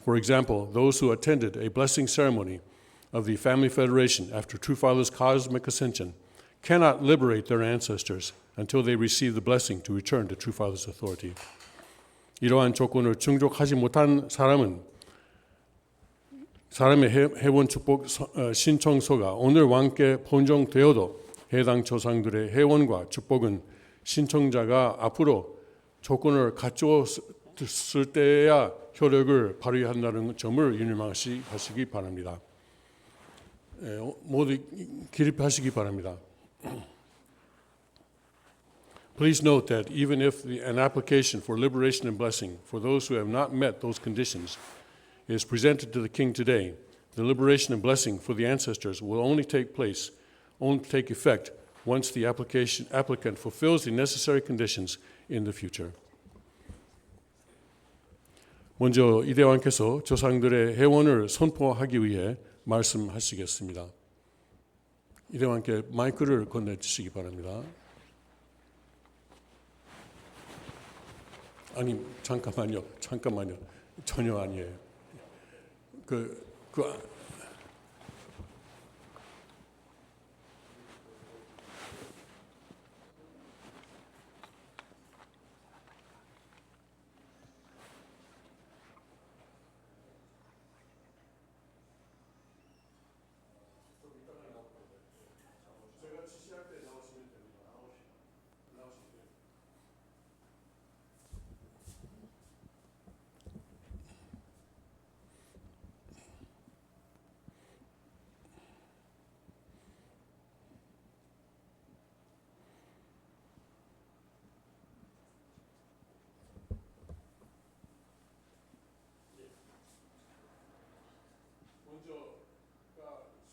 For example, those who attended a blessing ceremony of the Family Federation after True Father's cosmic ascension cannot liberate their ancestors until they receive the blessing to return to True Father's authority. 이러한 조건을 충족하지 못한 사람의 회원 축복 신청서가 오늘 왕께 본정되어도 해당 조상들의 회원과 축복은 신청자가 앞으로 조건을 갖추었을 때야 효력을 발휘한다는 점을 유념하시기 바랍니다. 모두 기립하시기 바랍니다. Please note that even if an application for liberation and blessing for those who have not met those conditions is presented to the king today, the liberation and blessing for the ancestors will only take effect once the applicant fulfills the necessary conditions in the future. 먼저 이 대왕께서 조상들의 해원을 선포하기 위해 말씀하시겠습니다. 이 대왕께 마이크를 건네주시기 바랍니다. 아니 잠깐만요. 전혀 아니에요.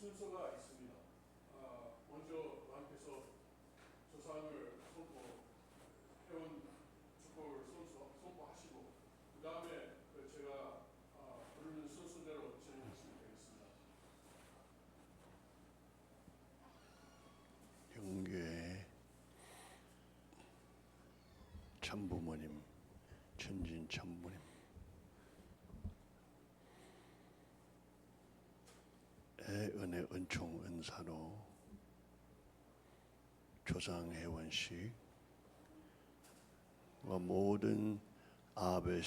순서가 있습니다. 먼저 왕께서 조상을 해온 축복을 선포하시고 그 다음에 제가 부르는 순서대로 진행하시면 되겠습니다. 영교회 참부모님, 천진 참부모님, 은혜 은총 은사로 조상회원식과 모든 아베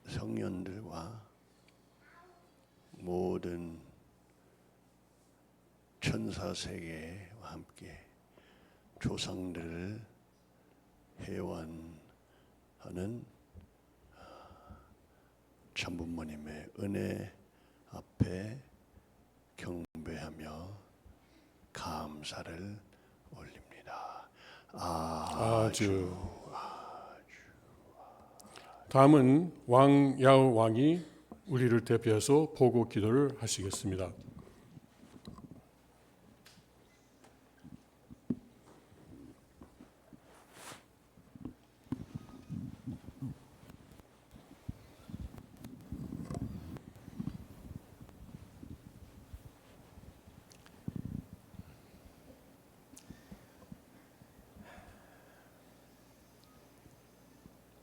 성년들과 모든 천사세계와 함께 조상들을 회원하는 참부모님의 은혜 앞에 경배하며 감사를 올립니다. 아주. 다음은 왕야오 왕이 우리를 대표해서 보고 기도를 하시겠습니다.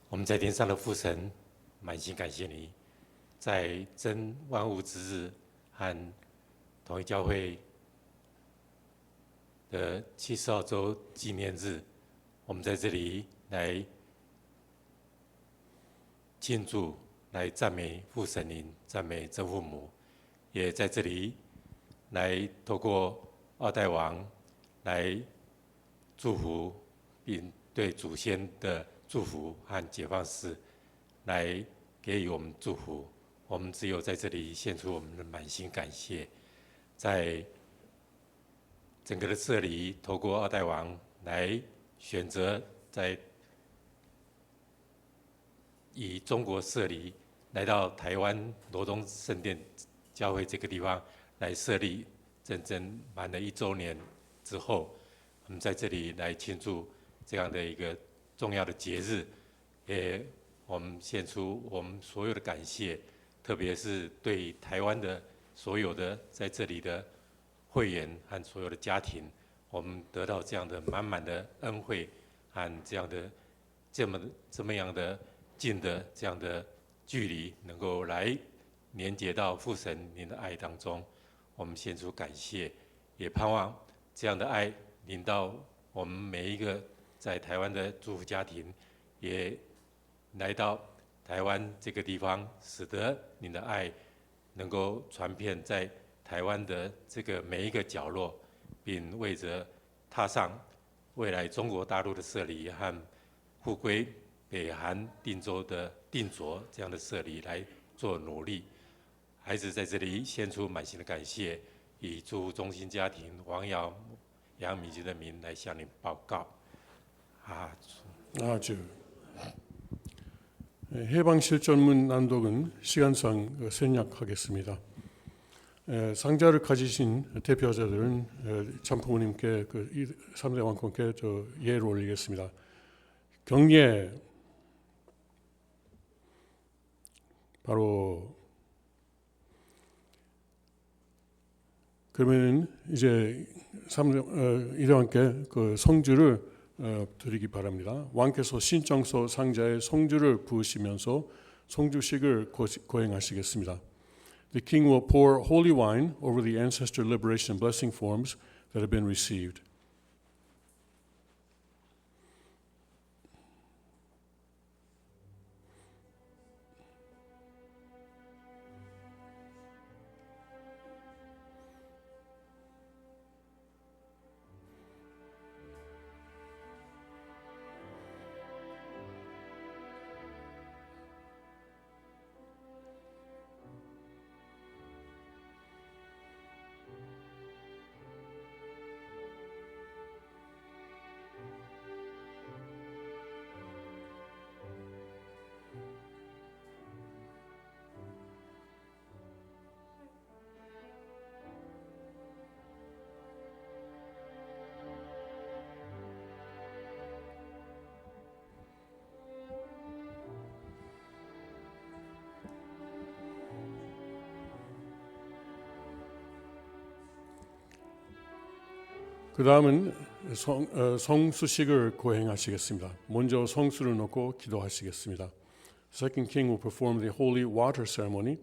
我们在天上的父神，满心感谢你，在真万物之日和统一教会的70号周纪念日，我们在这里来庆祝、来赞美父神灵、赞美真父母，也在这里来透过二代王来祝福，并对祖先的祝福和解放式来给予我们祝福，我们只有在这里献出我们的满心感谢。在整个的社里，透过二代王来选择在以中国社里来到台湾罗东圣殿教会这个地方来设立，整整满了1周年之后，我们在这里来庆祝这样的一个重要的节日，也我们献出我们所有的感谢，特别是对台湾的所有的在这里的会员和所有的家庭，我们得到这样的满满的恩惠和这样的这么样的近的这样的距离，能够来连接到父神您的爱当中，我们献出感谢，也盼望这样的爱临到我们每一个在台湾的祝福家庭，也来到台湾这个地方，使得您的爱能够传遍在台湾的这个每一个角落，并为着踏上未来中国大陆的设立和复归北韩定州的定着这样的设立来做努力。孩子在这里献出满心的感谢，以祝福中心家庭王瑶杨敏君的名来向您报告。 아주. 해방실전문 낭독은 시간상 생략하겠습니다. 상자를 가지신 대표자들은 참부모님께 3대 왕권께 예를 올리겠습니다. 경례. 바로 그러면 이제 1대 왕께 성주를 드리기 바랍니다. 왕께서 신청서 상자에 성주를 부으시면서 성주식을 거행하시겠습니다. The king will pour holy wine over the ancestor liberation blessing forms that have been received. 그 다음은 성수식을 거행하시겠습니다. 먼저 성수를 놓고 기도하시겠습니다. The second king will perform the holy water ceremony.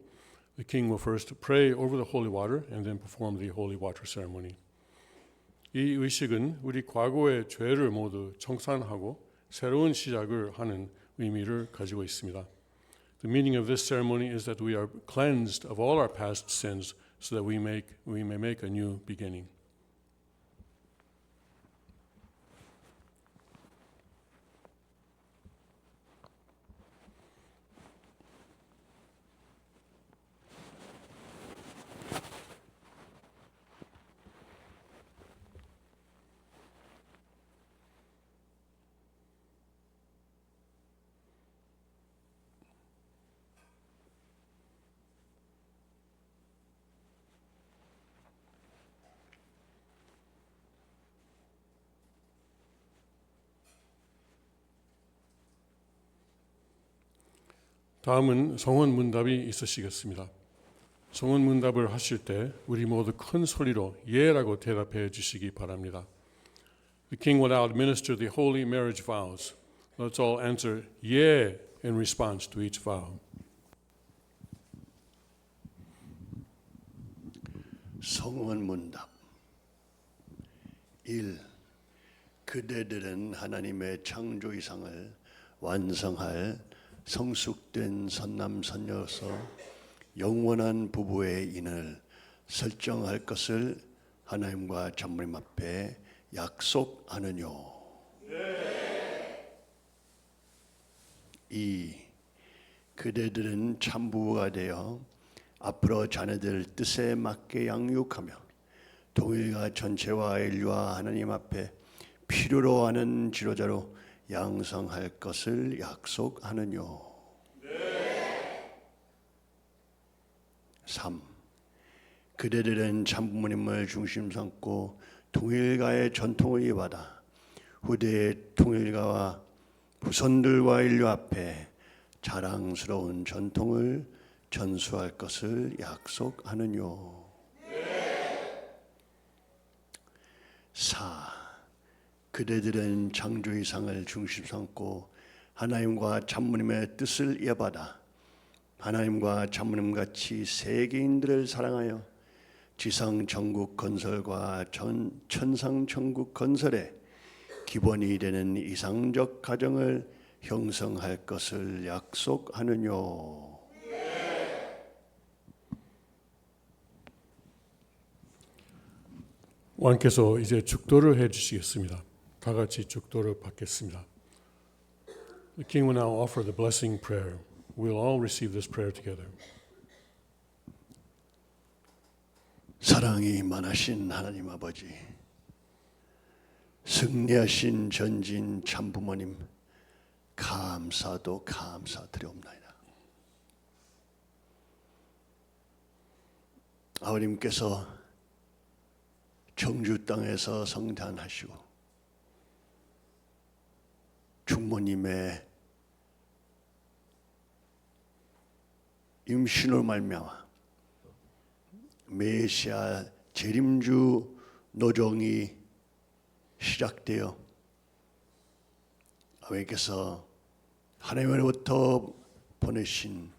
The king will first pray over the holy water and then perform the holy water ceremony. 이 의식은 우리 과거의 죄를 모두 청산하고 새로운 시작을 하는 의미를 가지고 있습니다. The meaning of this ceremony is that we are cleansed of all our past sins so that we may make a new beginning. 다음은 성원 문답이 있으시겠습니다. 성원 문답을 하실 때 우리 모두 큰 소리로 예라고 대답해 주시기 바랍니다. The king will now administer the holy marriage vows. Let's all answer 예 in response to each vow. 성원 문답 1. 그대들은 하나님의 창조 이상을 완성할 성숙된 선남선녀로서 영원한 부부의 인을 설정할 것을 하나님과 장모님 앞에 약속하느뇨. 2. 그대들은 참부부가 되어 앞으로 자녀들 뜻에 맞게 양육하며 동일가 전체와 인류와 하나님 앞에 필요로 하는 지도자로 양성할 것을 약속하느뇨. 3. 그대들은 참부모님을 중심 삼고 통일가의 전통을 이어받아 후대의 통일가와 후손들과 인류 앞에 자랑스러운 전통을 전수할 것을 약속하느뇨. 4. 그대들은 창조이상을 중심 삼고 하나님과 참모님의 뜻을 이어받아 하나님과 참모님같이 세계인들을 사랑하여 지상 천국 건설과 천상 천국 건설의 기본이 되는 이상적 가정을 형성할 것을 약속하느뇨. 왕께서 이제 축도를 해주시겠습니다. 다 같이 축도를 받겠습니다. The king will now offer the blessing prayer. We'll all receive this prayer together. 사랑이 많으신 하나님 아버지, 승리하신 전진 참부모님 감사도 감사드리옵나이다. 아버님께서 청주 땅에서 성탄하시고 충모님의 임신으로 말미암아 메시아 재림주 노정이 시작되어 아버지께서 하나님으로부터 보내신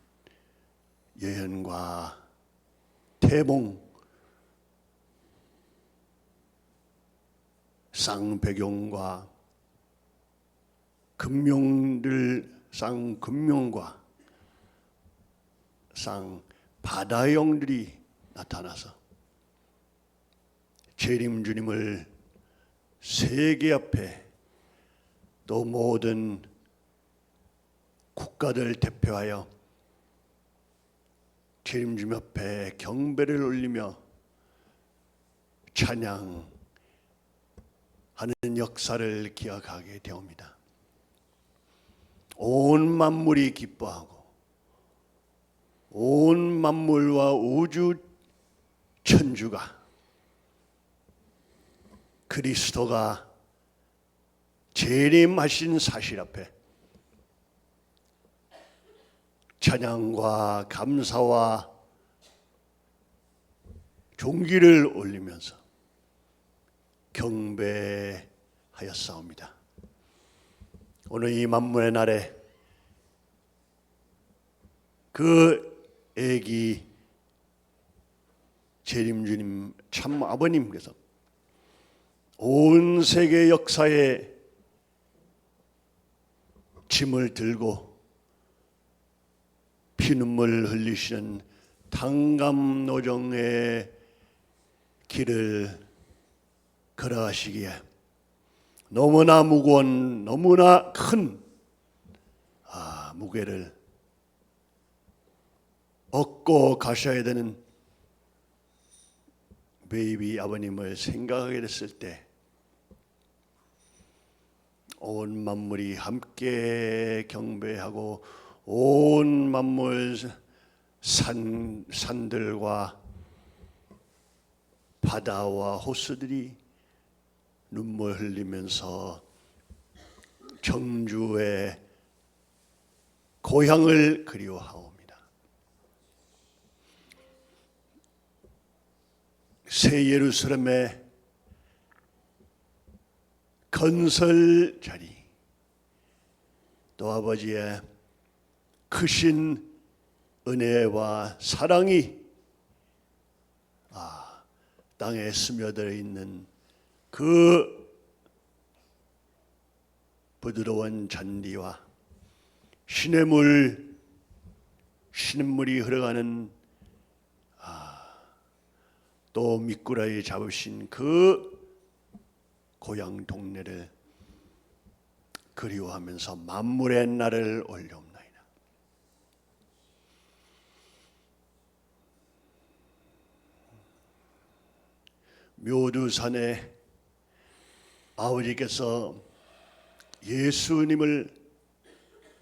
예언과 태봉 쌍배경과 쌍금룡과 쌍바다용들이 나타나서 재림주님을 세계 앞에 또 모든 국가들 대표하여 재림주님 앞에 경배를 올리며 찬양하는 역사를 기억하게 되옵니다. 온 만물이 기뻐하고 온 만물과 우주 천주가 그리스도가 재림하신 사실 앞에 찬양과 감사와 존귀를 올리면서 경배하였사옵니다. 오늘 이 만물의 날에 그 애기 재림주님 참 아버님께서 온 세계 역사에 짐을 들고 피눈물 흘리시는 당감노정의 길을 걸어가시기에 너무나 무거운 너무나 큰 무게를 얻고 가셔야 되는 베이비 아버님을 생각하게 됐을 때 온 만물이 함께 경배하고 온 만물 산들과 바다와 호수들이 눈물 흘리면서 청주의 고향을 그리워하옵니다. 새 예루살렘의 건설 자리 또 아버지의 크신 은혜와 사랑이 땅에 스며들어 있는 그 부드러운 잔디와 시냇물이 흘러가는 또 미꾸라지 잡으신 그 고향 동네를 그리워하면서 만물의 날을 올려옵나이다. 묘두산에 아버지께서 예수님을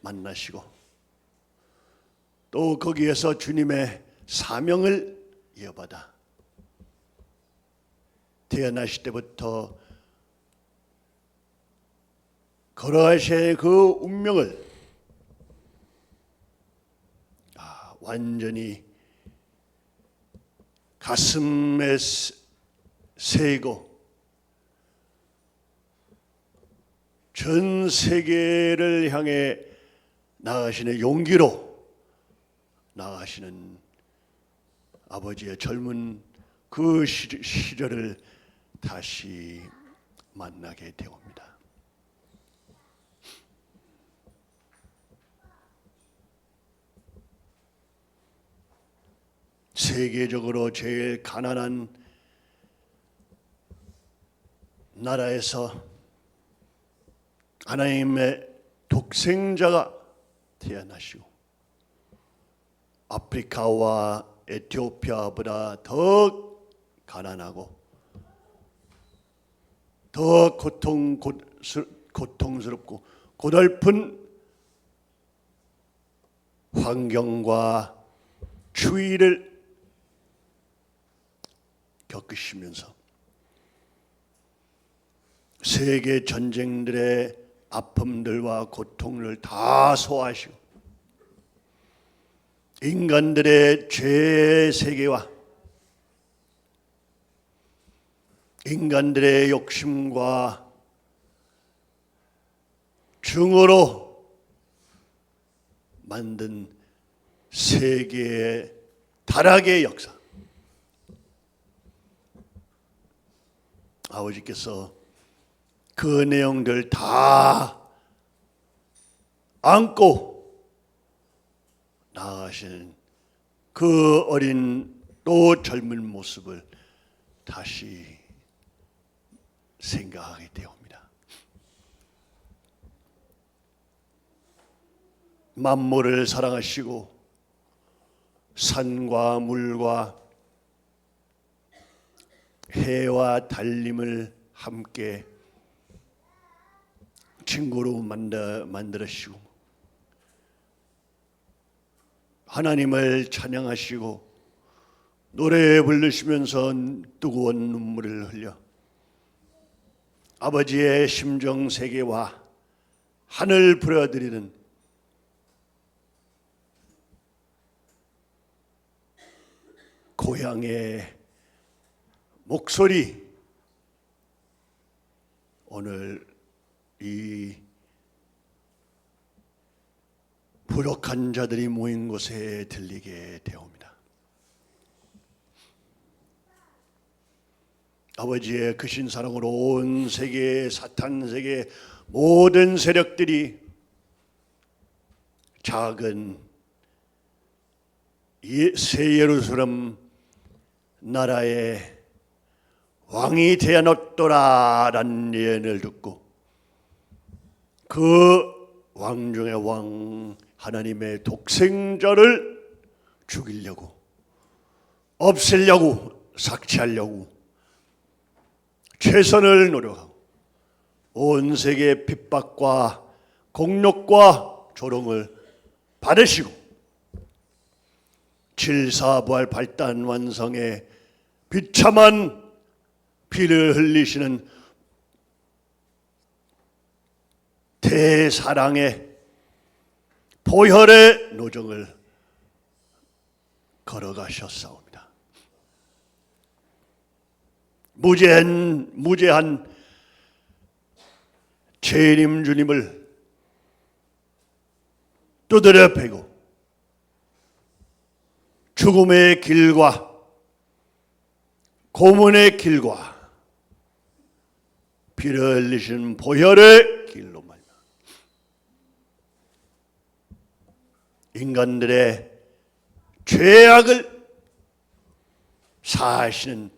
만나시고 또 거기에서 주님의 사명을 이어받아 태어나실 때부터 걸어가실 그 운명을 완전히 가슴에 새고 전 세계를 향해 나아가시는 용기로 나아가시는 아버지의 젊은 그 시절을 다시 만나게 되옵니다. 세계적으로 제일 가난한 나라에서 하나님의 독생자가 태어나시고 아프리카와 에티오피아보다 더 가난하고 더 고통스럽고 고달픈 환경과 추위를 겪으시면서 세계 전쟁들의 아픔들과 고통을 다 소화하시고 인간들의 죄 세계와 인간들의 욕심과 증오로 만든 세계의 타락의 역사, 아버지께서 그 내용들 다 안고 나아가시는 그 어린 또 젊은 모습을 다시 생각하게 되옵니다. 만물을 사랑하시고 산과 물과 해와 달림을 함께 친구로 만들으시고 하나님을 찬양하시고 노래 부르시면서 뜨거운 눈물을 흘려 아버지의 심정 세계와 하늘 부려드리는 고향의 목소리, 오늘 이 부족한 자들이 모인 곳에 들리게 되옵니다. 아버지의 크신 사랑으로 온 세계, 사탄 세계 모든 세력들이 작은 새 예루살렘 나라의 왕이 되어놓더라라는 예언을 듣고 그 왕 중의 왕 하나님의 독생자를 죽이려고, 없애려고, 삭제하려고 최선을 노력하고 온 세계의 핍박과 공력과 조롱을 받으시고 7.4부활 발단 완성의 비참한 피를 흘리시는 대사랑의 보혈의 노정을 걸어가셨사옵니다. 무제한 재림 주님을 두드려 패고 죽음의 길과 고문의 길과 피를 흘리신 보혈의 길로 말이야 인간들의 죄악을 사하시는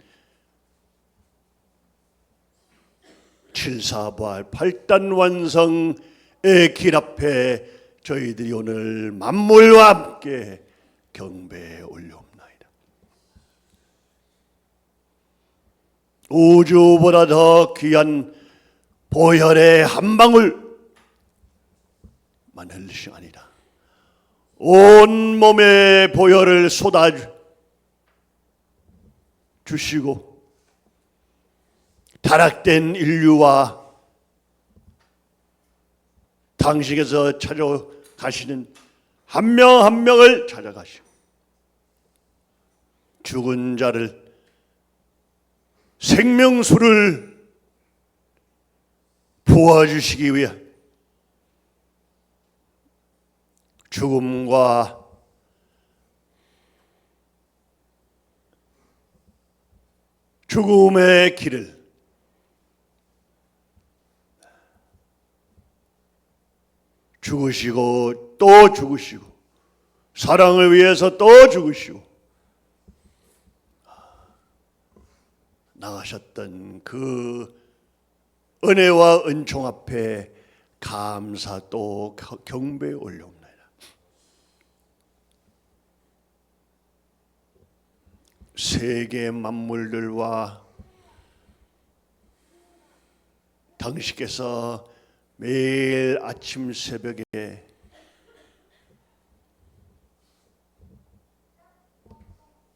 7.4부활 8단 완성의 길 앞에 저희들이 오늘 만물과 함께 경배에 올려옵나이다. 우주보다 더 귀한 보혈의 한 방울만 흘리시 아니라 온 몸에 보혈을 쏟아 주시고 타락된 인류와 당신께서 찾아가시는 한 명 한 명을 찾아가시고 죽은 자를 생명수를 부어주시기 위해 죽음과 죽음의 길을 죽으시고 또 죽으시고 사랑을 위해서 또 죽으시고 나가셨던 그 은혜와 은총 앞에 감사 또 경배에 올려옵니다. 세계 만물들과 당신께서 매일 아침 새벽에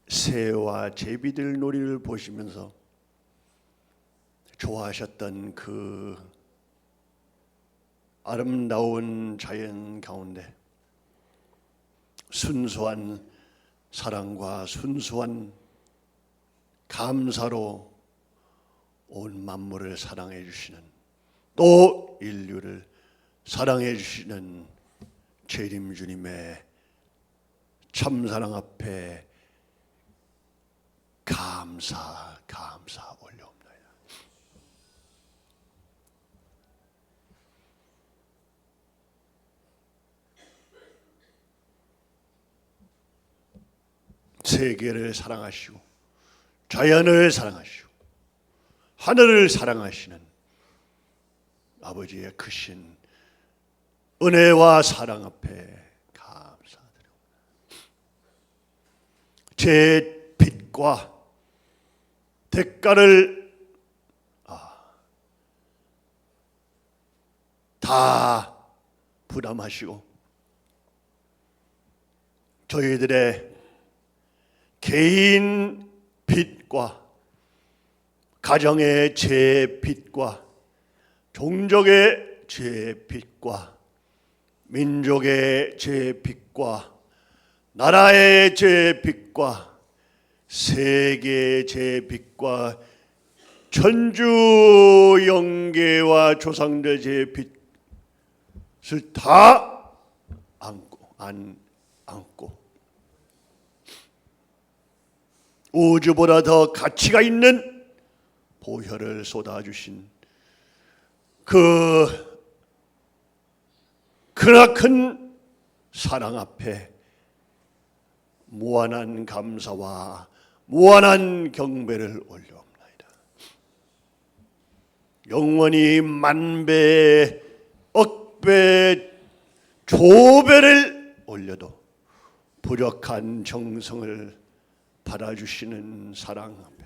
새와 제비들 놀이를 보시면서 좋아하셨던 그 아름다운 자연 가운데 순수한 사랑과 순수한 감사로 온 만물을 사랑해 주시는, 또 인류를 사랑해 주시는 재림 주님의 참사랑 앞에 감사 올려옵나이다. 세계를 사랑하시고 자연을 사랑하시고 하늘을 사랑하시는 아버지의 크신 은혜와 사랑 앞에 감사드립니다. 제 빚과 대가를 다 부담하시고 저희들의 개인 빚과 가정의 제 빚과 종족의 제 빚과 민족의 제 빚과 나라의 제 빚과 세계의 제 빚과 천주 영계와 조상들 제 빚을 다 안고 우주보다 더 가치가 있는 보혈을 쏟아주신 그 크나큰 사랑 앞에 무한한 감사와 무한한 경배를 올려옵나이다. 영원히 만배, 억배, 조배를 올려도 부족한 정성을 받아주시는 사랑 앞에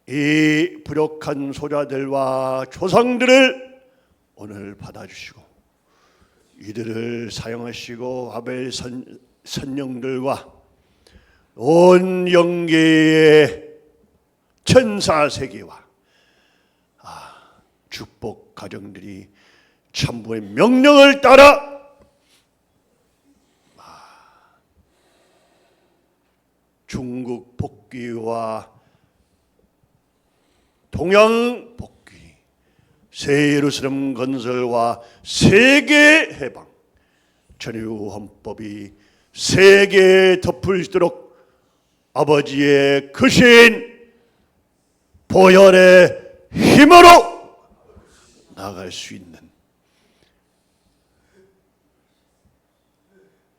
이 부족한 소자들과 조상들을 오늘 받아주시고 이들을 사용하시고 아벨 선영들과 온 영계의 천사 세계와 축복 가정들이 참부의 명령을 따라 중국 복귀와 동양 복귀, 새 예루살렘 건설과 세계 해방, 천유 헌법이 세계에 덮을 수 있도록 아버지의 크신 보혈의 힘으로 나갈 수 있는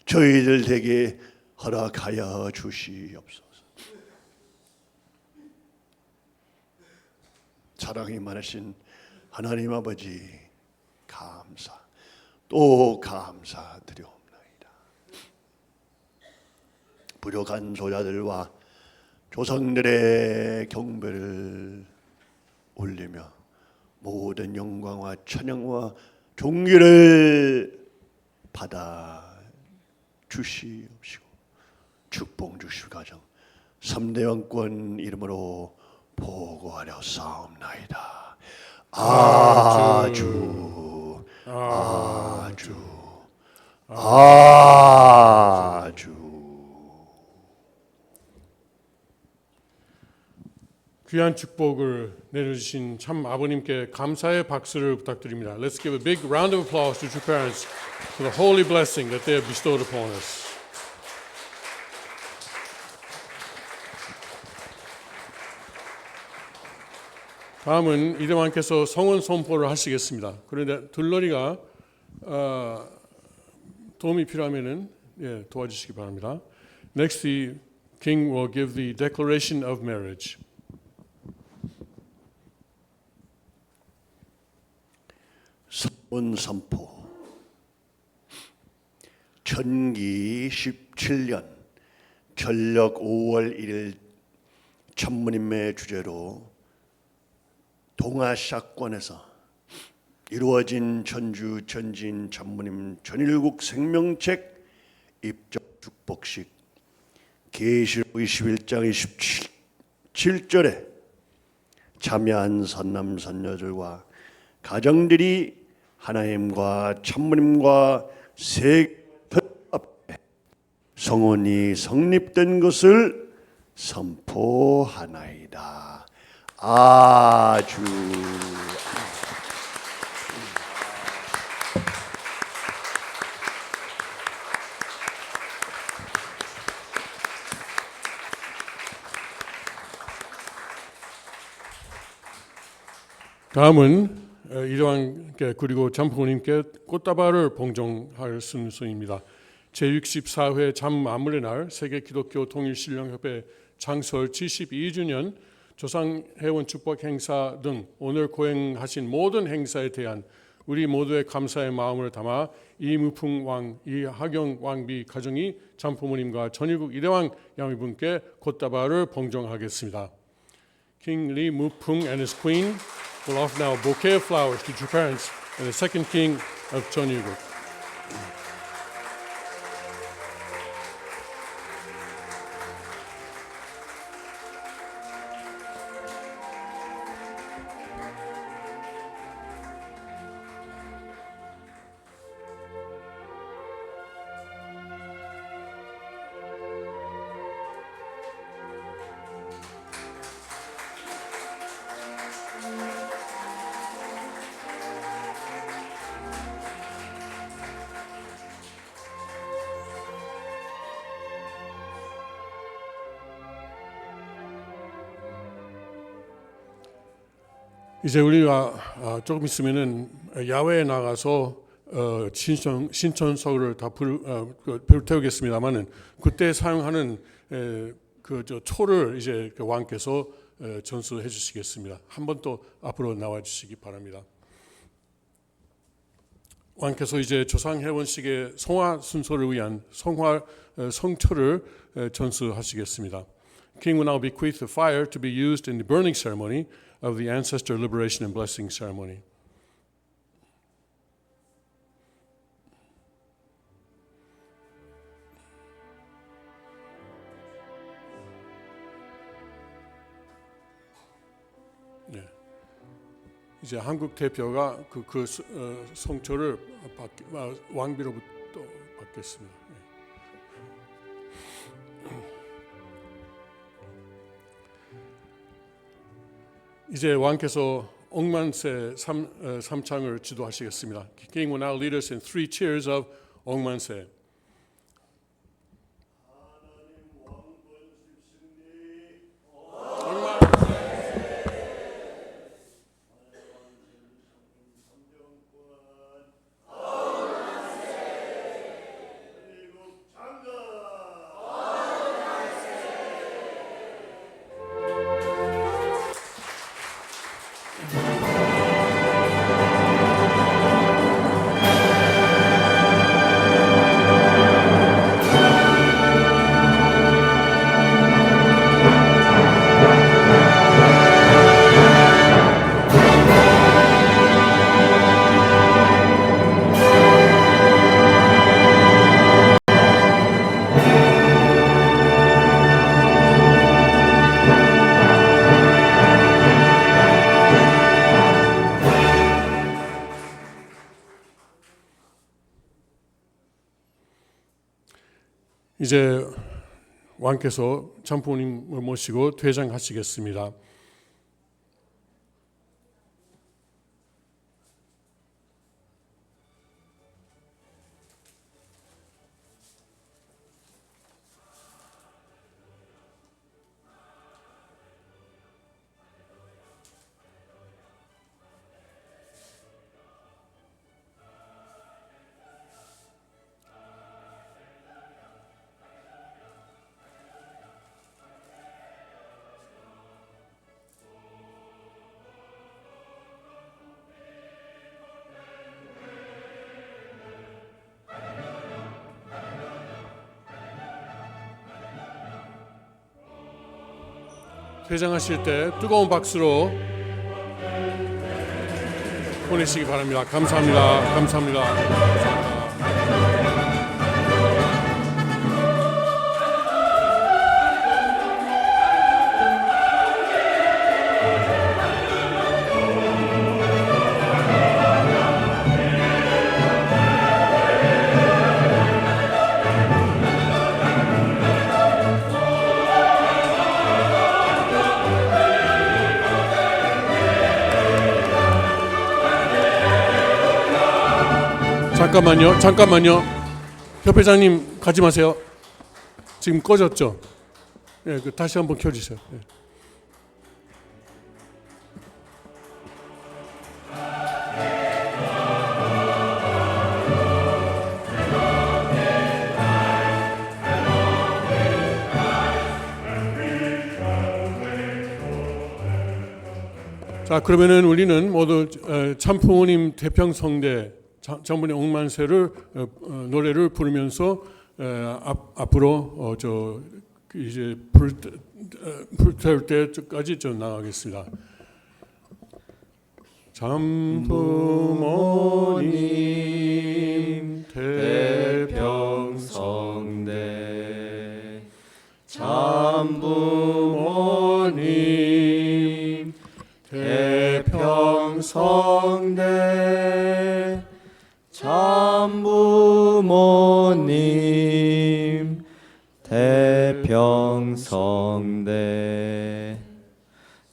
저희들에게 허락하여 주시옵소서. 사랑이 많으신 하나님 아버지 감사 또 감사드려옵나이다. 부족한 소자들과 조상들의 경배를 올리며 모든 영광과 찬양과 존귀를 받아 주시옵시고 축복 주실 가정 3대 왕권 이름으로 보고하려 싸움나이다. 아주 아주 아주 귀한 축복을 내려주신 참 아버님께 감사의 박수를 부탁드립니다. Let's give a big round of applause to true parents for the holy blessing that they have bestowed upon us. 다음은 이대왕께서 성원 선포를 하시겠습니다. 그런데 들러리가 도움이 필요하면은 도와주시기 바랍니다. Next, the king will give the declaration of marriage. 성원 선포. 천기 17년 전력 5월 1일 천무님의 주제로 동아시아권에서 이루어진 전주 전진 전무님 전일국 생명책 입적 축복식 계시록 21장 27절에 참여한 선남 선녀들과 가정들이 하나님과 천부님과 세계 앞에 성원이 성립된 것을 선포하나이다. 아주 다음은 이대왕께 그리고 잠부모님께 꽃다발을 봉정할 순서입니다. 제64회 잠만물의 날 세계기독교 통일신령협회 창설 72주년 조상회원 축복 행사 등 오늘 거행하신 모든 행사에 대한 우리 모두의 감사의 마음을 담아 이무풍 왕, 이하경 왕비 가정이 잠부모님과 전일국 이대왕 양위분께 꽃다발을 봉정하겠습니다. King Lee Mupung and his queen will offer now a bouquet of flowers to your parents and the second king of Cheonilguk. 이제 우리가 조금 있으면은 야외에 나가서 신천서를 다 불태우겠습니다만은 그때 사용하는 초를 이제 왕께서 전수해 주시겠습니다. 한 번 또 앞으로 나와 주시기 바랍니다. 왕께서 이제 조상회원식의 성화 순서를 위한 성초를 전수하시겠습니다. King will now bequeath the fire to be used in the burning ceremony of the ancestor liberation and blessing ceremony. 네. 이제 한국 대표가 성초를 왕비로부터 받겠습니다. 네. 이제 왕께서 옥만세 삼창을 지도하시겠습니다. King will now lead us in 3 cheers of 옥만세. 이제 왕께서 잠부모님을 모시고 퇴장하시겠습니다. 퇴장하실 때 뜨거운 박수로 보내시기 바랍니다. 감사합니다. 감사합니다. 감사합니다. 잠깐만요. 협회장님 가지 마세요. 지금 꺼졌죠? 예, 다시 한번 켜주세요. 예. 자, 그러면은 우리는 모두 참부모님 태평성대 장본의 억만세를 노래를 부르면서 앞으로 이제 불태울 때까지 나가겠습니다. 참부모님 태평성대 참부모님 태평성대 참부모님 태평성대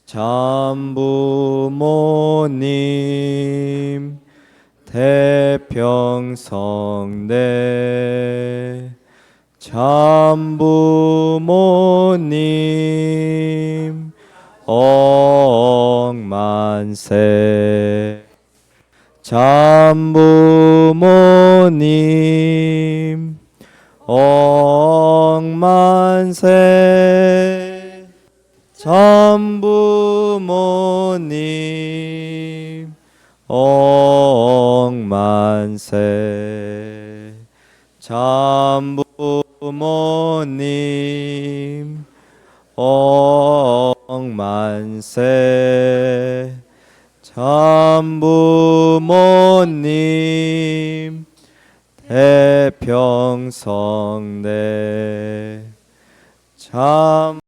참부모님 태평성대 참부모님 억만세 참부모님 억만세 참부모님 억만세 참부모님 억만세 참부모님 태평성대 참